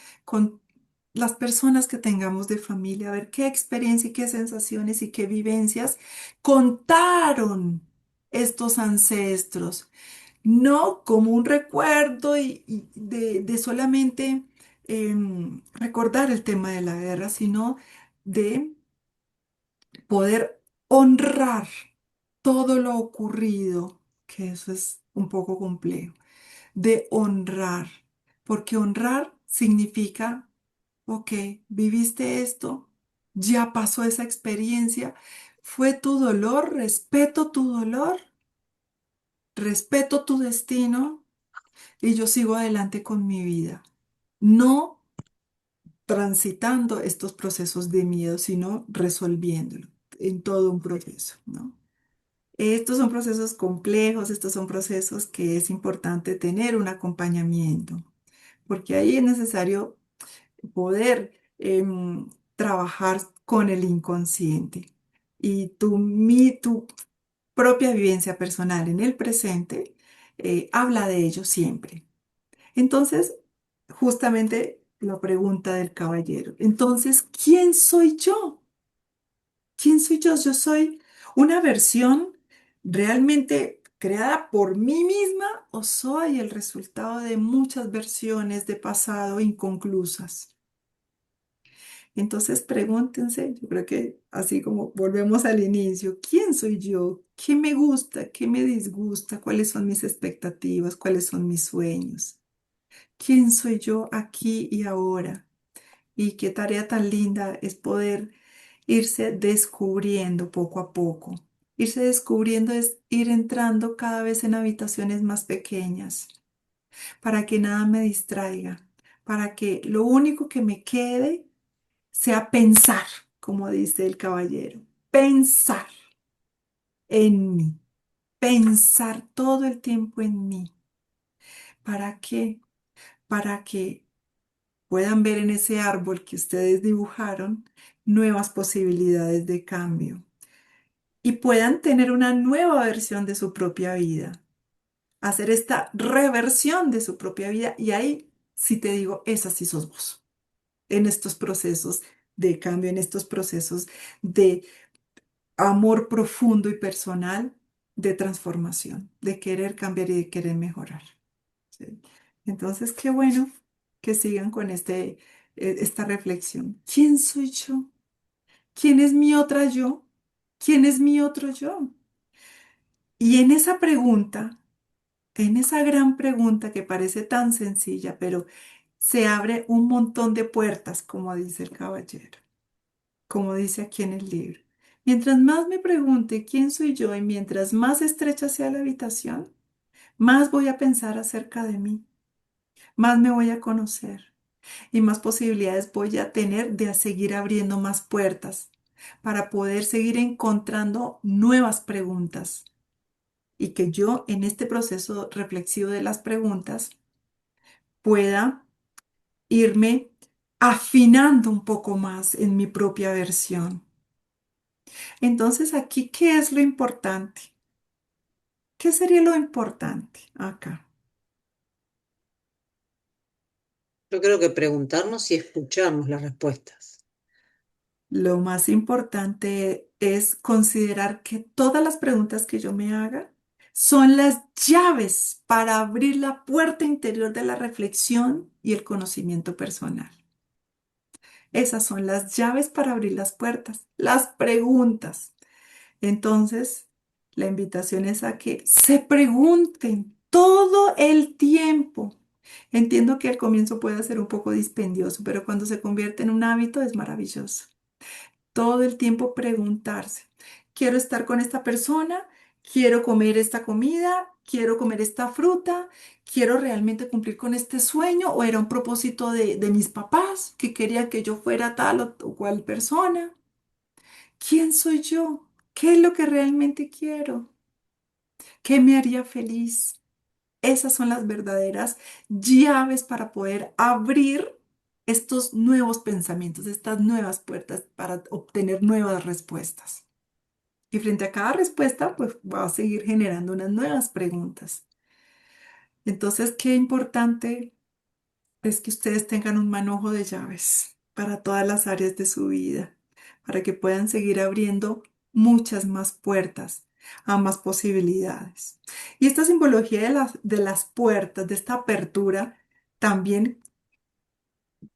A: las personas que tengamos de familia, a ver qué experiencia y qué sensaciones y qué vivencias contaron estos ancestros, no como un recuerdo y de solamente recordar el tema de la guerra, sino de poder honrar todo lo ocurrido, que eso es un poco complejo, de honrar, porque honrar significa, ok, viviste esto, ya pasó esa experiencia, fue tu dolor, respeto tu destino y yo sigo adelante con mi vida, no transitando estos procesos de miedo, sino resolviéndolo en todo un proceso, ¿no? Estos son procesos complejos, estos son procesos que es importante tener un acompañamiento, porque ahí es necesario poder trabajar con el inconsciente y tu propia vivencia personal en el presente habla de ello siempre. Entonces, justamente la pregunta del caballero. Entonces, ¿quién soy yo? ¿Quién soy yo? Yo soy una versión realmente creada por mí misma o soy el resultado de muchas versiones de pasado inconclusas. Entonces pregúntense, yo creo que así como volvemos al inicio, ¿quién soy yo? ¿Qué me gusta? ¿Qué me disgusta? ¿Cuáles son mis expectativas? ¿Cuáles son mis sueños? ¿Quién soy yo aquí y ahora? Y qué tarea tan linda es poder irse descubriendo poco a poco. Irse descubriendo es ir entrando cada vez en habitaciones más pequeñas para que nada me distraiga, para que lo único que me quede sea pensar, como dice el caballero, pensar en mí, pensar todo el tiempo en mí. ¿Para qué? Para que puedan ver en ese árbol que ustedes dibujaron nuevas posibilidades de cambio y puedan tener una nueva versión de su propia vida, hacer esta reversión de su propia vida y ahí sí te digo, esa sí sos vos, en estos procesos de cambio, en estos procesos de amor profundo y personal, de transformación, de querer cambiar y de querer mejorar. ¿Sí? Entonces, qué bueno que sigan con esta reflexión. ¿Quién soy yo? ¿Quién es mi otra yo? ¿Quién es mi otro yo? Y en esa pregunta, en esa gran pregunta que parece tan sencilla, pero se abre un montón de puertas, como dice el caballero, como dice aquí en el libro. Mientras más me pregunte quién soy yo y mientras más estrecha sea la habitación, más voy a pensar acerca de mí, más me voy a conocer y más posibilidades voy a tener de seguir abriendo más puertas para poder seguir encontrando nuevas preguntas y que yo en este proceso reflexivo de las preguntas pueda irme afinando un poco más en mi propia versión. Entonces, aquí, ¿qué es lo importante? ¿Qué sería lo importante acá?
B: Yo creo que preguntarnos y escucharnos las respuestas.
A: Lo más importante es considerar que todas las preguntas que yo me haga son las llaves para abrir la puerta interior de la reflexión y el conocimiento personal. Esas son las llaves para abrir las puertas, las preguntas. Entonces, la invitación es a que se pregunten todo el tiempo. Entiendo que al comienzo puede ser un poco dispendioso, pero cuando se convierte en un hábito es maravilloso. Todo el tiempo preguntarse, ¿quiero estar con esta persona? ¿Quiero comer esta comida? ¿Quiero comer esta fruta? ¿Quiero realmente cumplir con este sueño? ¿O era un propósito de mis papás que querían que yo fuera tal o cual persona? ¿Quién soy yo? ¿Qué es lo que realmente quiero? ¿Qué me haría feliz? Esas son las verdaderas llaves para poder abrir estos nuevos pensamientos, estas nuevas puertas para obtener nuevas respuestas. Y frente a cada respuesta, pues va a seguir generando unas nuevas preguntas. Entonces, qué importante es que ustedes tengan un manojo de llaves para todas las áreas de su vida, para que puedan seguir abriendo muchas más puertas a más posibilidades. Y esta simbología de las puertas, de esta apertura, también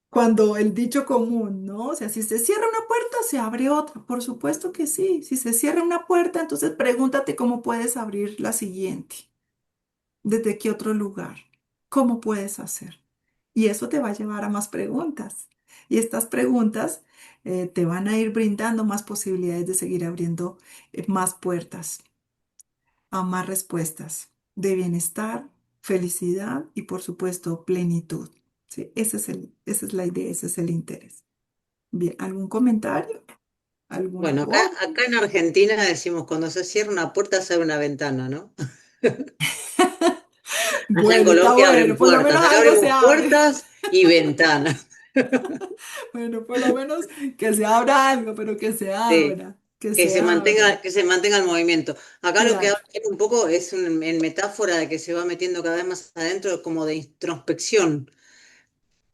A: cuando el dicho común, ¿no? O sea, si se cierra una puerta, se abre otra. Por supuesto que sí. Si se cierra una puerta, entonces pregúntate cómo puedes abrir la siguiente. ¿Desde qué otro lugar? ¿Cómo puedes hacer? Y eso te va a llevar a más preguntas. Y estas preguntas te van a ir brindando más posibilidades de seguir abriendo más puertas a más respuestas de bienestar, felicidad y por supuesto plenitud. ¿Sí? Esa es la idea, ese es el interés. Bien, ¿algún comentario? ¿Algún
B: Bueno,
A: aporte?
B: acá en Argentina decimos cuando se cierra una puerta se abre una ventana, ¿no? Allá en
A: Bueno, está
B: Colombia
A: bueno,
B: abren
A: por lo menos
B: puertas, acá
A: algo se
B: abrimos
A: abre.
B: puertas y ventanas.
A: Bueno, por lo menos que se abra algo, pero que se
B: Sí,
A: abra, que se abra.
B: que se mantenga el movimiento. Acá lo que
A: Claro.
B: habla un poco es en metáfora de que se va metiendo cada vez más adentro, como de introspección,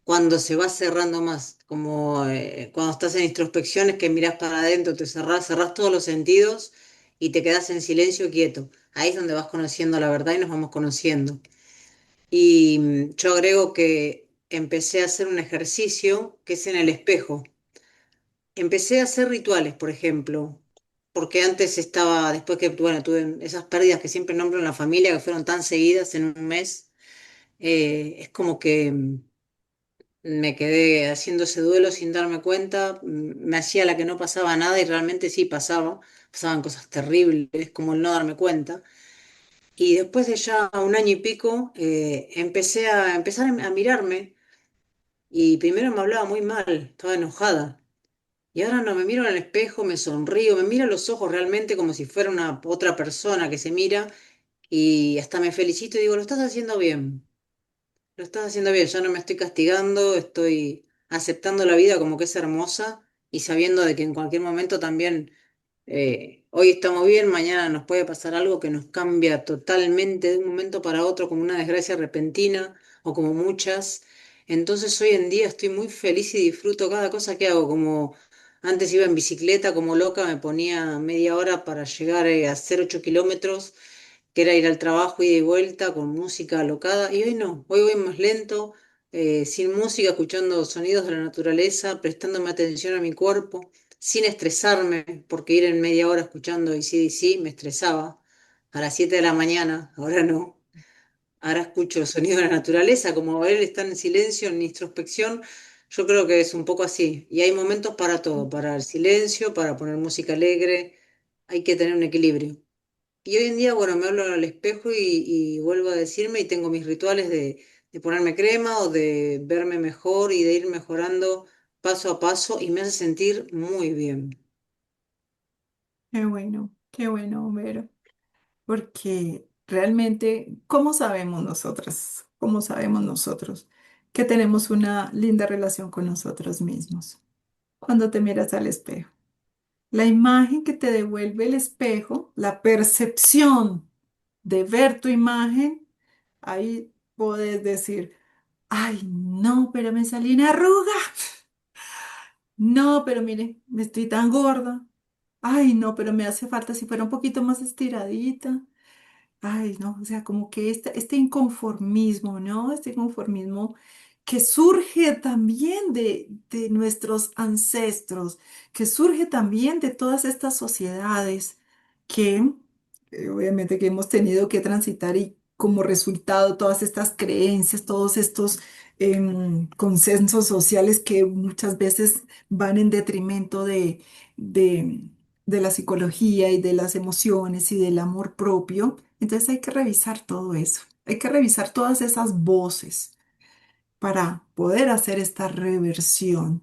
B: cuando se va cerrando más, como cuando estás en introspecciones que mirás para adentro, te cerrás todos los sentidos y te quedás en silencio quieto. Ahí es donde vas conociendo la verdad y nos vamos conociendo. Y yo agrego que empecé a hacer un ejercicio que es en el espejo. Empecé a hacer rituales, por ejemplo, porque antes estaba, después que, bueno, tuve esas pérdidas que siempre nombro en la familia, que fueron tan seguidas en un mes, es como que me quedé haciendo ese duelo sin darme cuenta, me hacía la que no pasaba nada y realmente sí pasaba, pasaban cosas terribles, como el no darme cuenta. Y después de ya un año y pico, empezar a mirarme y primero me hablaba muy mal, estaba enojada. Y ahora no me miro en el espejo, me sonrío, me miro a los ojos realmente como si fuera una otra persona que se mira y hasta me felicito y digo, lo estás haciendo bien, lo estás haciendo bien, ya no me estoy castigando, estoy aceptando la vida como que es hermosa y sabiendo de que en cualquier momento también hoy estamos bien, mañana nos puede pasar algo que nos cambia totalmente de un momento para otro, como una desgracia repentina o como muchas. Entonces hoy en día estoy muy feliz y disfruto cada cosa que hago, como antes iba en bicicleta como loca, me ponía media hora para llegar a hacer 8 kilómetros, que era ir al trabajo ida y vuelta con música alocada, y hoy no, hoy voy más lento, sin música, escuchando sonidos de la naturaleza, prestándome atención a mi cuerpo, sin estresarme, porque ir en media hora escuchando AC/DC me estresaba, a las 7 de la mañana, ahora no. Ahora escucho el sonido de la naturaleza, como él está en silencio, en introspección, yo creo que es un poco así. Y hay momentos para todo, para el silencio, para poner música alegre, hay que tener un equilibrio. Y hoy en día, bueno, me hablo al espejo y vuelvo a decirme y tengo mis rituales de ponerme crema o de verme mejor y de ir mejorando paso a paso y me hace sentir muy bien.
A: Qué bueno, Vero. Porque realmente, ¿cómo sabemos nosotras? ¿Cómo sabemos nosotros que tenemos una linda relación con nosotros mismos? Cuando te miras al espejo. La imagen que te devuelve el espejo, la percepción de ver tu imagen, ahí puedes decir, ay, no, pero me salí una arruga. No, pero mire, me estoy tan gorda. Ay, no, pero me hace falta si fuera un poquito más estiradita. Ay, no, o sea, como que este inconformismo, ¿no? Este inconformismo que surge también de nuestros ancestros, que surge también de todas estas sociedades que obviamente que hemos tenido que transitar y como resultado todas estas creencias, todos estos consensos sociales que muchas veces van en detrimento de de la psicología y de las emociones y del amor propio. Entonces hay que revisar todo eso. Hay que revisar todas esas voces para poder hacer esta reversión.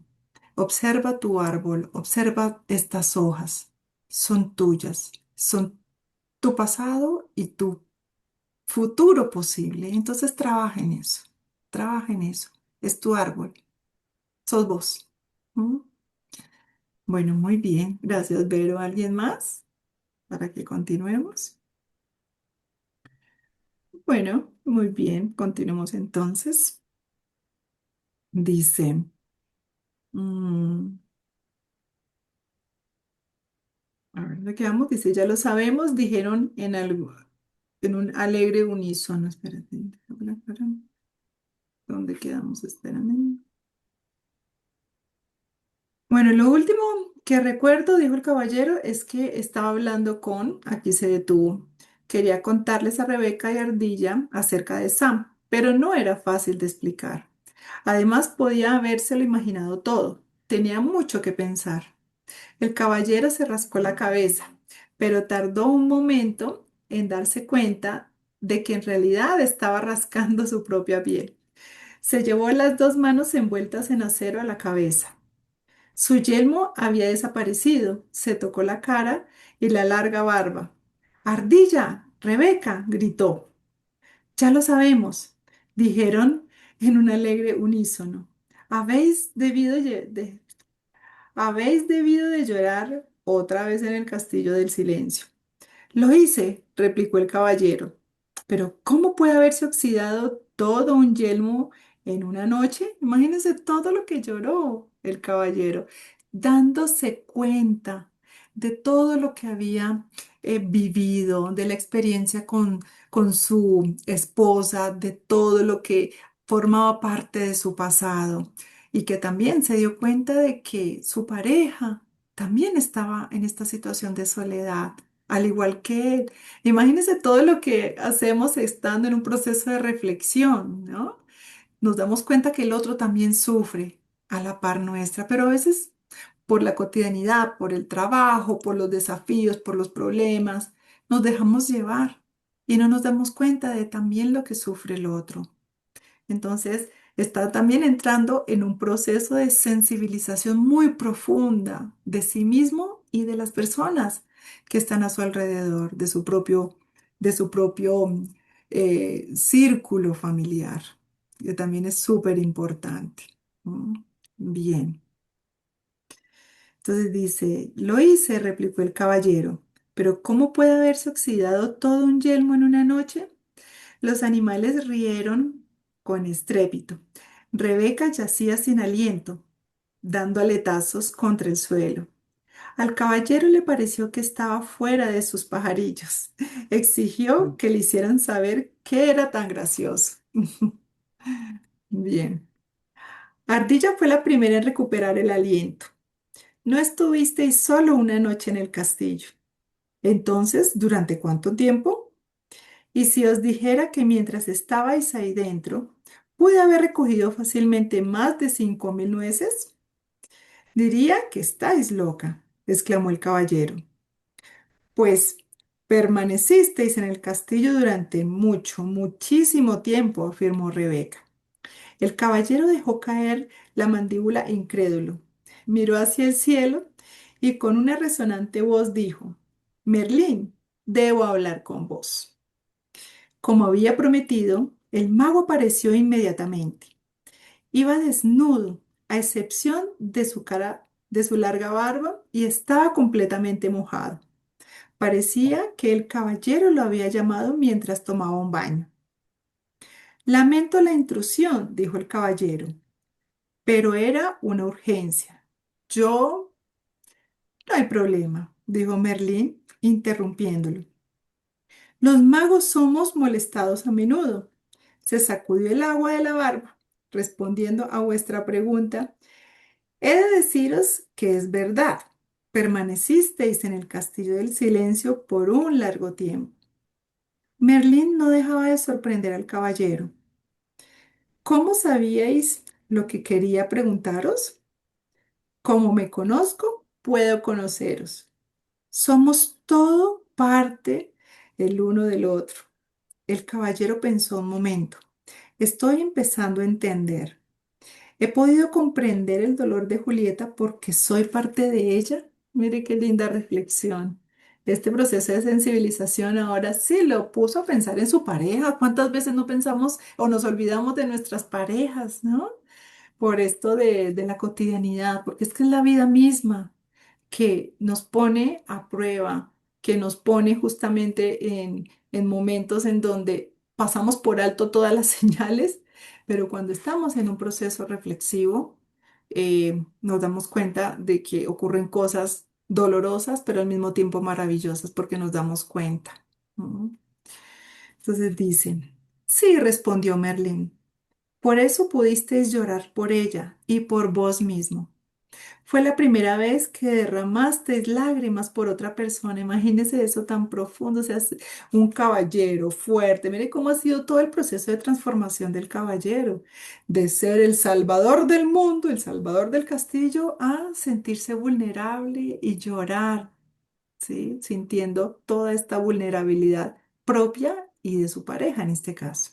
A: Observa tu árbol, observa estas hojas. Son tuyas, son tu pasado y tu futuro posible. Entonces trabaja en eso, trabaja en eso. Es tu árbol, sos vos. ¿Mm? Bueno, muy bien. Gracias, Vero. ¿Alguien más para que continuemos? Bueno, muy bien. Continuemos entonces. Dice, mm, a ver, ¿dónde quedamos? Dice, ya lo sabemos, dijeron en algo, en un alegre unísono. Espérate, ¿dónde quedamos? Espérame. Bueno, lo último que recuerdo, dijo el caballero, es que estaba hablando aquí se detuvo, quería contarles a Rebeca y Ardilla acerca de Sam, pero no era fácil de explicar. Además, podía habérselo imaginado todo, tenía mucho que pensar. El caballero se rascó la cabeza, pero tardó un momento en darse cuenta de que en realidad estaba rascando su propia piel. Se llevó las dos manos envueltas en acero a la cabeza. Su yelmo había desaparecido, se tocó la cara y la larga barba. Ardilla, Rebeca, gritó. Ya lo sabemos, dijeron en un alegre unísono. Habéis debido, habéis debido de llorar otra vez en el castillo del silencio. Lo hice, replicó el caballero. Pero ¿cómo puede haberse oxidado todo un yelmo en una noche? Imagínense todo lo que lloró el caballero, dándose cuenta de todo lo que había vivido, de la experiencia con su esposa, de todo lo que formaba parte de su pasado y que también se dio cuenta de que su pareja también estaba en esta situación de soledad al igual que él. Imagínense todo lo que hacemos estando en un proceso de reflexión, ¿no? Nos damos cuenta que el otro también sufre a la par nuestra, pero a veces por la cotidianidad, por el trabajo, por los desafíos, por los problemas, nos dejamos llevar y no nos damos cuenta de también lo que sufre el otro. Entonces, está también entrando en un proceso de sensibilización muy profunda de sí mismo y de las personas que están a su alrededor, de su propio círculo familiar, que también es súper importante. ¿Mm? Bien. Entonces dice, lo hice, replicó el caballero, pero ¿cómo puede haberse oxidado todo un yelmo en una noche? Los animales rieron con estrépito. Rebeca yacía sin aliento, dando aletazos contra el suelo. Al caballero le pareció que estaba fuera de sus pajarillos. Exigió que le hicieran saber qué era tan gracioso. Bien. Ardilla fue la primera en recuperar el aliento. No estuvisteis solo una noche en el castillo. Entonces, ¿durante cuánto tiempo? Y si os dijera que mientras estabais ahí dentro, pude haber recogido fácilmente más de 5000 nueces, diría que estáis loca, exclamó el caballero. Pues permanecisteis en el castillo durante mucho, muchísimo tiempo, afirmó Rebeca. El caballero dejó caer la mandíbula incrédulo, miró hacia el cielo y con una resonante voz dijo, Merlín, debo hablar con vos. Como había prometido, el mago apareció inmediatamente. Iba desnudo, a excepción de su cara, de su larga barba, y estaba completamente mojado. Parecía que el caballero lo había llamado mientras tomaba un baño. Lamento la intrusión, dijo el caballero, pero era una urgencia. Yo... No hay problema, dijo Merlín, interrumpiéndolo. Los magos somos molestados a menudo. Se sacudió el agua de la barba, respondiendo a vuestra pregunta. He de deciros que es verdad. Permanecisteis en el castillo del silencio por un largo tiempo. Merlín no dejaba de sorprender al caballero. ¿Cómo sabíais lo que quería preguntaros? Como me conozco, puedo conoceros. Somos todo parte el uno del otro. El caballero pensó un momento. Estoy empezando a entender. He podido comprender el dolor de Julieta porque soy parte de ella. Mire qué linda reflexión. Este proceso de sensibilización ahora sí lo puso a pensar en su pareja. ¿Cuántas veces no pensamos o nos olvidamos de nuestras parejas, ¿no? Por esto de la cotidianidad, porque es que es la vida misma que nos pone a prueba, que nos pone justamente en momentos en donde pasamos por alto todas las señales, pero cuando estamos en un proceso reflexivo, nos damos cuenta de que ocurren cosas dolorosas, pero al mismo tiempo maravillosas, porque nos damos cuenta. ¿No? Entonces dicen, sí, respondió Merlín, por eso pudisteis llorar por ella y por vos mismo. Fue la primera vez que derramaste lágrimas por otra persona. Imagínese eso tan profundo. O sea, es un caballero fuerte. Mire cómo ha sido todo el proceso de transformación del caballero. De ser el salvador del mundo, el salvador del castillo, a sentirse vulnerable y llorar, ¿sí? Sintiendo toda esta vulnerabilidad propia y de su pareja en este caso.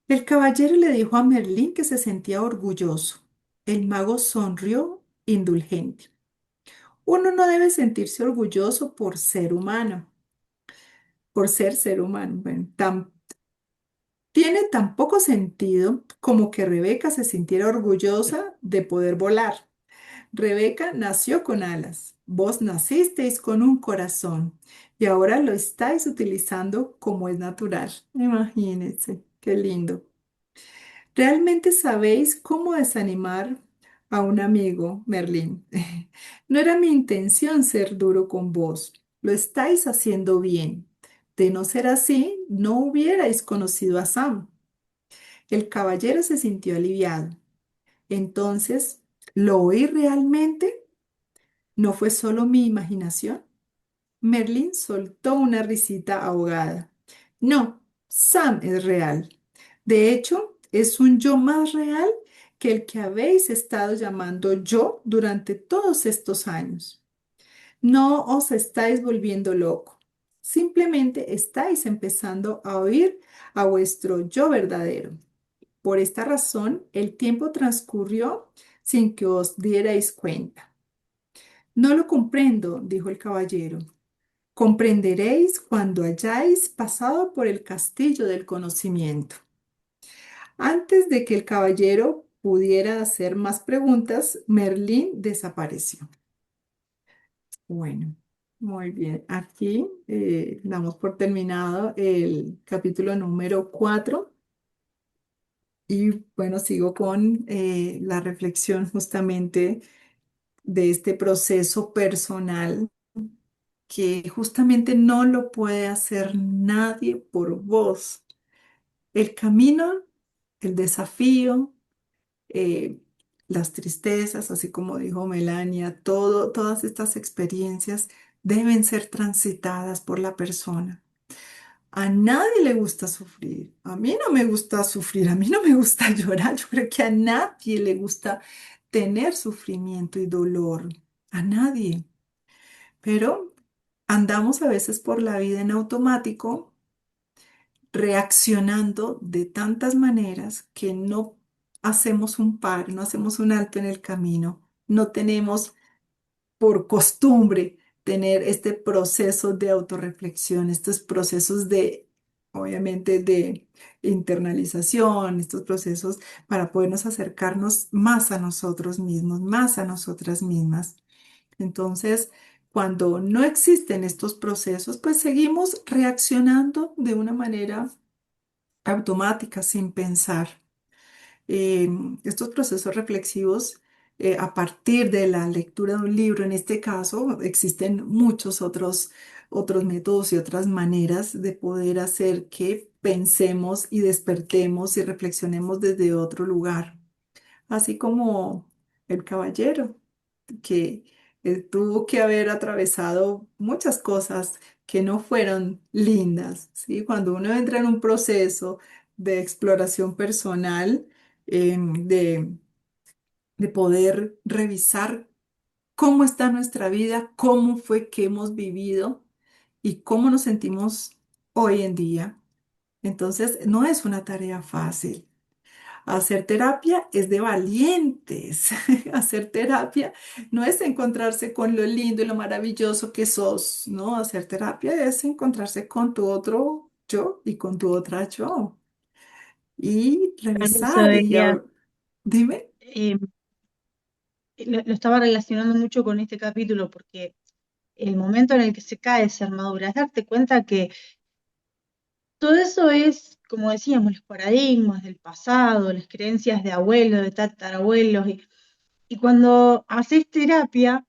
A: El caballero le dijo a Merlín que se sentía orgulloso. El mago sonrió indulgente. Uno no debe sentirse orgulloso por ser humano, por ser humano. Bueno, tiene tan poco sentido como que Rebeca se sintiera orgullosa de poder volar. Rebeca nació con alas, vos nacisteis con un corazón y ahora lo estáis utilizando como es natural. Imagínense, qué lindo. ¿Realmente sabéis cómo desanimar a un amigo, Merlín? No era mi intención ser duro con vos. Lo estáis haciendo bien. De no ser así, no hubierais conocido a Sam. El caballero se sintió aliviado. Entonces, ¿lo oí realmente? ¿No fue solo mi imaginación? Merlín soltó una risita ahogada. No, Sam es real. De hecho, es un yo más real que el que habéis estado llamando yo durante todos estos años. No os estáis volviendo loco. Simplemente estáis empezando a oír a vuestro yo verdadero. Por esta razón, el tiempo transcurrió sin que os dierais cuenta. No lo comprendo, dijo el caballero. Comprenderéis cuando hayáis pasado por el castillo del conocimiento. Antes de que el caballero pudiera hacer más preguntas, Merlín desapareció. Bueno, muy bien. Aquí damos por terminado el capítulo número 4 y bueno, sigo con la reflexión justamente de este proceso personal que justamente no lo puede hacer nadie por vos. El camino, el desafío, eh, las tristezas, así como dijo Melania, todas estas experiencias deben ser transitadas por la persona. A nadie le gusta sufrir. A mí no me gusta sufrir, a mí no me gusta llorar. Yo creo que a nadie le gusta tener sufrimiento y dolor. A nadie. Pero andamos a veces por la vida en automático, reaccionando de tantas maneras que no hacemos un par, no hacemos un alto en el camino, no tenemos por costumbre tener este proceso de autorreflexión, estos procesos de, obviamente, de internalización, estos procesos para podernos acercarnos más a nosotros mismos, más a nosotras mismas. Entonces, cuando no existen estos procesos, pues seguimos reaccionando de una manera automática, sin pensar. Estos procesos reflexivos, a partir de la lectura de un libro, en este caso, existen muchos otros métodos y otras maneras de poder hacer que pensemos y despertemos y reflexionemos desde otro lugar, así como el caballero que tuvo que haber atravesado muchas cosas que no fueron lindas, ¿sí? Cuando uno entra en un proceso de exploración personal, de, de poder revisar cómo está nuestra vida, cómo fue que hemos vivido y cómo nos sentimos hoy en día. Entonces, no es una tarea fácil. Hacer terapia es de valientes. Hacer terapia no es encontrarse con lo lindo y lo maravilloso que sos, ¿no? Hacer terapia es encontrarse con tu otro yo y con tu otra yo. Y
C: Por eso
A: revisar
C: decía,
A: dime.
C: eh, lo estaba relacionando mucho con este capítulo porque el momento en el que se cae esa armadura es darte cuenta que todo eso es, como decíamos, los paradigmas del pasado, las creencias de abuelos, de tatarabuelos, y cuando haces terapia,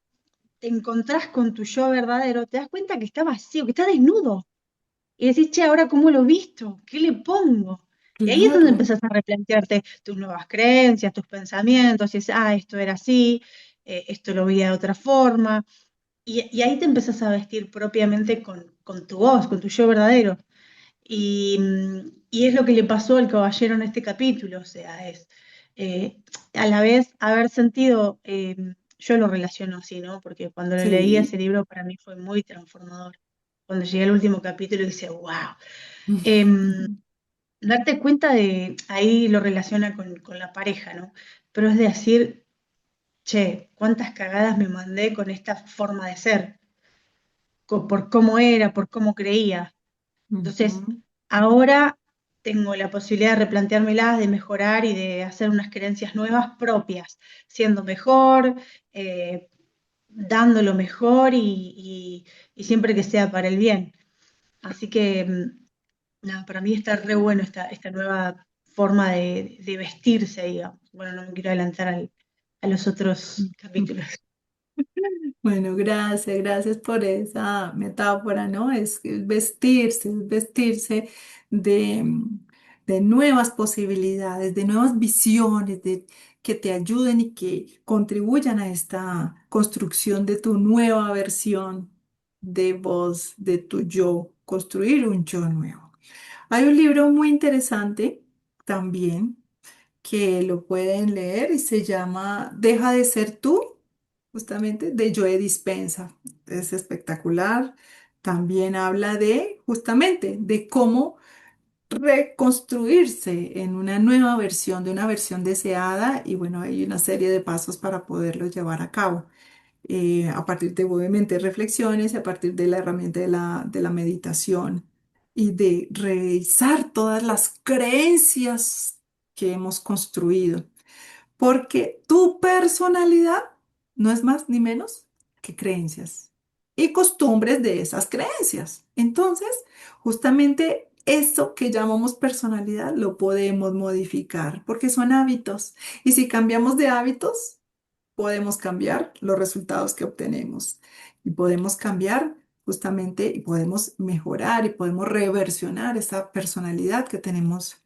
C: te encontrás con tu yo verdadero, te das cuenta que está vacío, que está desnudo. Y decís, che, ¿ahora cómo lo visto? ¿Qué le pongo? Y ahí es donde
A: Claro,
C: empezás a replantearte tus nuevas creencias, tus pensamientos, y dices, ah, esto era así, esto lo veía de otra forma. Y ahí te empezás a vestir propiamente con tu voz, con tu yo verdadero. Y es lo que le pasó al caballero en este capítulo, o sea, es eh, a la vez haber sentido, yo lo relaciono así, ¿no? Porque cuando lo leí ese
A: sí.
C: libro para mí fue muy transformador. Cuando llegué al último capítulo dije, wow. Darte cuenta de, ahí lo relaciona con la pareja, ¿no? Pero es de decir, che, cuántas cagadas me mandé con esta forma de ser, por cómo era, por cómo creía. Entonces,
A: Ujú,
C: ahora tengo la posibilidad de replanteármelas, de mejorar y de hacer unas creencias nuevas propias, siendo mejor, eh, dando lo mejor y siempre que sea para el bien. Así que, nada, para mí está re bueno esta nueva forma de vestirse, digamos. Bueno, no me quiero adelantar a los otros
A: ujú.
C: capítulos.
A: Bueno, gracias, gracias por esa metáfora, ¿no? Es vestirse de, de nuevas posibilidades, de nuevas visiones, de, que te ayuden y que contribuyan a esta construcción de tu nueva versión de vos, de tu yo, construir un yo nuevo. Hay un libro muy interesante también que lo pueden leer y se llama Deja de ser tú, justamente de Joe Dispenza. Es espectacular. También habla de justamente de cómo reconstruirse en una nueva versión, de una versión deseada y bueno, hay una serie de pasos para poderlo llevar a cabo. A partir de obviamente reflexiones y a partir de la herramienta de la meditación y de revisar todas las creencias que hemos construido, porque tu personalidad no es más ni menos que creencias y costumbres de esas creencias. Entonces, justamente eso que llamamos personalidad lo podemos modificar porque son hábitos y si cambiamos de hábitos, podemos cambiar los resultados que obtenemos y podemos cambiar justamente y podemos mejorar y podemos reversionar esa personalidad que tenemos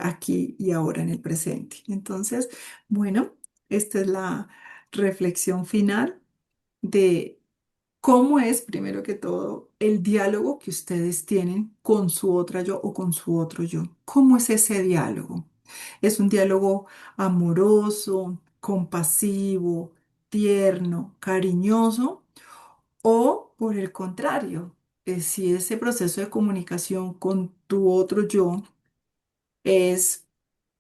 A: aquí y ahora en el presente. Entonces, bueno, esta es la reflexión final de cómo es, primero que todo, el diálogo que ustedes tienen con su otra yo o con su otro yo. ¿Cómo es ese diálogo? ¿Es un diálogo amoroso, compasivo, tierno, cariñoso? ¿O por el contrario, si ese proceso de comunicación con tu otro yo es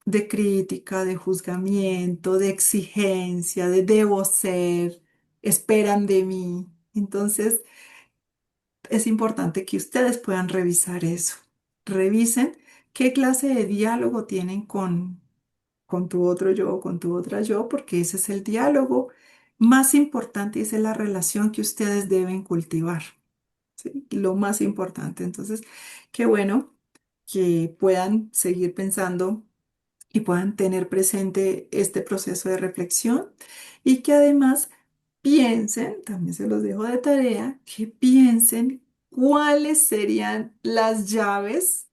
A: de crítica, de juzgamiento, de exigencia, de debo ser, esperan de mí? Entonces, es importante que ustedes puedan revisar eso. Revisen qué clase de diálogo tienen con tu otro yo o con tu otra yo, porque ese es el diálogo más importante y esa es la relación que ustedes deben cultivar. ¿Sí? Lo más importante. Entonces, qué bueno que puedan seguir pensando y puedan tener presente este proceso de reflexión y que además piensen, también se los dejo de tarea, que piensen cuáles serían las llaves,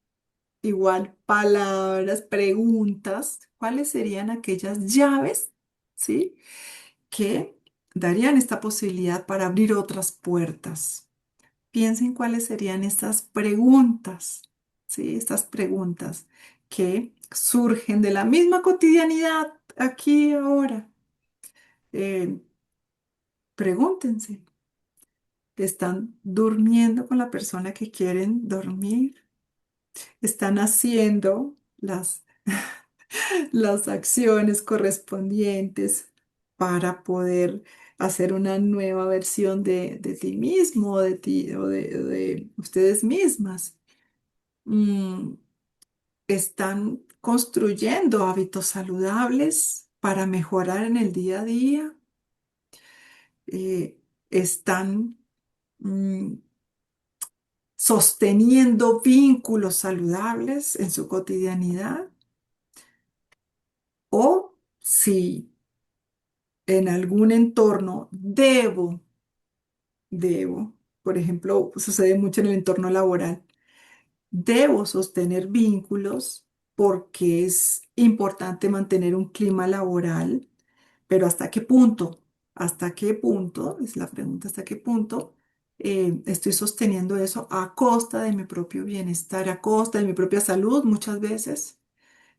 A: igual palabras, preguntas, cuáles serían aquellas llaves, ¿sí? Que darían esta posibilidad para abrir otras puertas. Piensen cuáles serían estas preguntas, ¿sí? Estas preguntas que surgen de la misma cotidianidad aquí y ahora. Eh, Pregúntense, ¿están durmiendo con la persona que quieren dormir? ¿Están haciendo las acciones correspondientes para poder hacer una nueva versión de ti mismo, de ti o de ustedes mismas? Mm, ¿Están construyendo hábitos saludables para mejorar en el día a día? ¿Están mm, sosteniendo vínculos saludables en su cotidianidad? ¿O si en algún entorno debo, por ejemplo, sucede mucho en el entorno laboral, debo sostener vínculos porque es importante mantener un clima laboral, pero ¿hasta qué punto? ¿Hasta qué punto? Es la pregunta, ¿hasta qué punto estoy sosteniendo eso a costa de mi propio bienestar, a costa de mi propia salud muchas veces?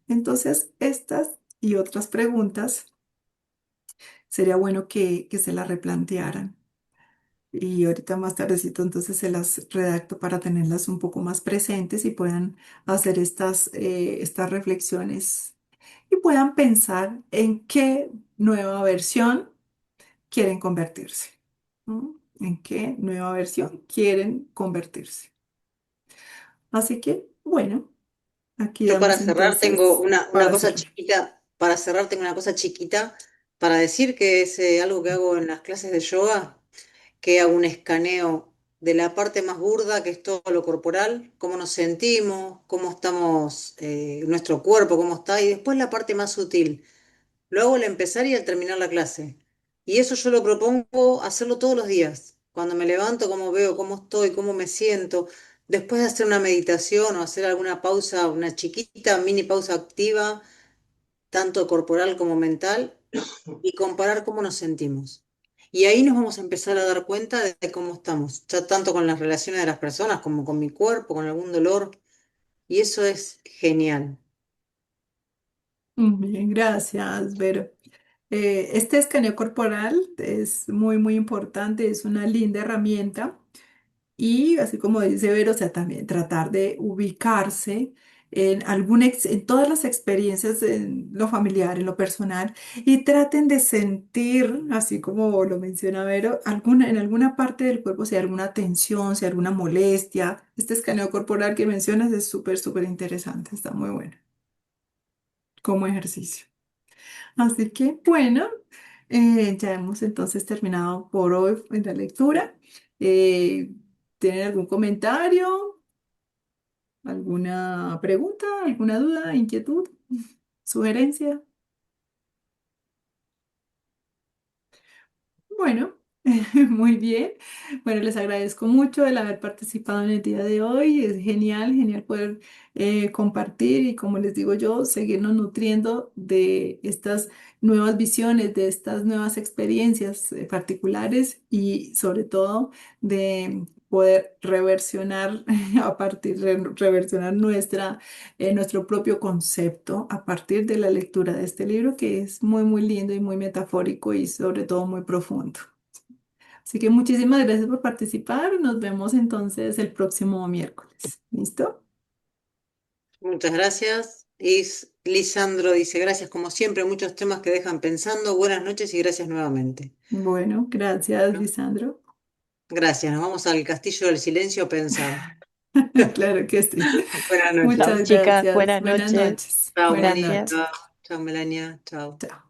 A: Entonces, estas y otras preguntas sería bueno que se las replantearan. Y ahorita más tardecito entonces se las redacto para tenerlas un poco más presentes y puedan hacer estas reflexiones y puedan pensar en qué nueva versión quieren convertirse. ¿No? ¿En qué nueva versión quieren convertirse? Así que, bueno, aquí
B: Yo para
A: damos
B: cerrar tengo
A: entonces
B: una
A: para
B: cosa
A: cerrar.
B: chiquita, para cerrar tengo una cosa chiquita para decir que es algo que hago en las clases de yoga, que hago un escaneo de la parte más burda, que es todo lo corporal, cómo nos sentimos, cómo estamos, nuestro cuerpo, cómo está, y después la parte más sutil. Lo hago al empezar y al terminar la clase. Y eso yo lo propongo hacerlo todos los días. Cuando me levanto, cómo veo, cómo estoy, cómo me siento. Después de hacer una meditación o hacer alguna pausa, una chiquita mini pausa activa, tanto corporal como mental, y comparar cómo nos sentimos. Y ahí nos vamos a empezar a dar cuenta de cómo estamos, ya tanto con las relaciones de las personas como con mi cuerpo, con algún dolor. Y eso es genial.
A: Bien, gracias, Vero. Este escaneo corporal es muy, muy importante, es una linda herramienta. Y así como dice Vero, o sea, también tratar de ubicarse en todas las experiencias, en lo familiar, en lo personal, y traten de sentir, así como lo menciona Vero, en alguna parte del cuerpo, si hay alguna tensión, si hay alguna molestia. Este escaneo corporal que mencionas es súper, súper interesante, está muy bueno como ejercicio. Así que, bueno, ya hemos entonces terminado por hoy en la lectura. Eh, ¿Tienen algún comentario? ¿Alguna pregunta? ¿Alguna duda? ¿Inquietud? ¿Sugerencia? Bueno, muy bien. Bueno, les agradezco mucho el haber participado en el día de hoy. Es genial, genial poder compartir y, como les digo yo, seguirnos nutriendo de estas nuevas visiones, de estas nuevas experiencias particulares y sobre todo de poder reversionar reversionar nuestro propio concepto a partir de la lectura de este libro que es muy, muy lindo y muy metafórico y sobre todo muy profundo. Así que muchísimas gracias por participar. Nos vemos entonces el próximo miércoles. ¿Listo?
B: Muchas gracias. Y Lisandro dice, gracias como siempre, muchos temas que dejan pensando. Buenas noches y gracias nuevamente.
A: Bueno, gracias,
B: Bueno,
A: Lisandro.
B: gracias, nos vamos al Castillo del Silencio a pensar.
A: Claro que sí.
B: Buenas
D: Chao,
A: Muchas
B: noches.
D: chicas.
A: gracias.
D: Buenas
A: Buenas
D: noches.
A: noches.
B: Chao,
A: Buenas
B: Moni.
D: Gracias.
A: noches.
B: Chao, chao, Melania. Chao.
A: Chao.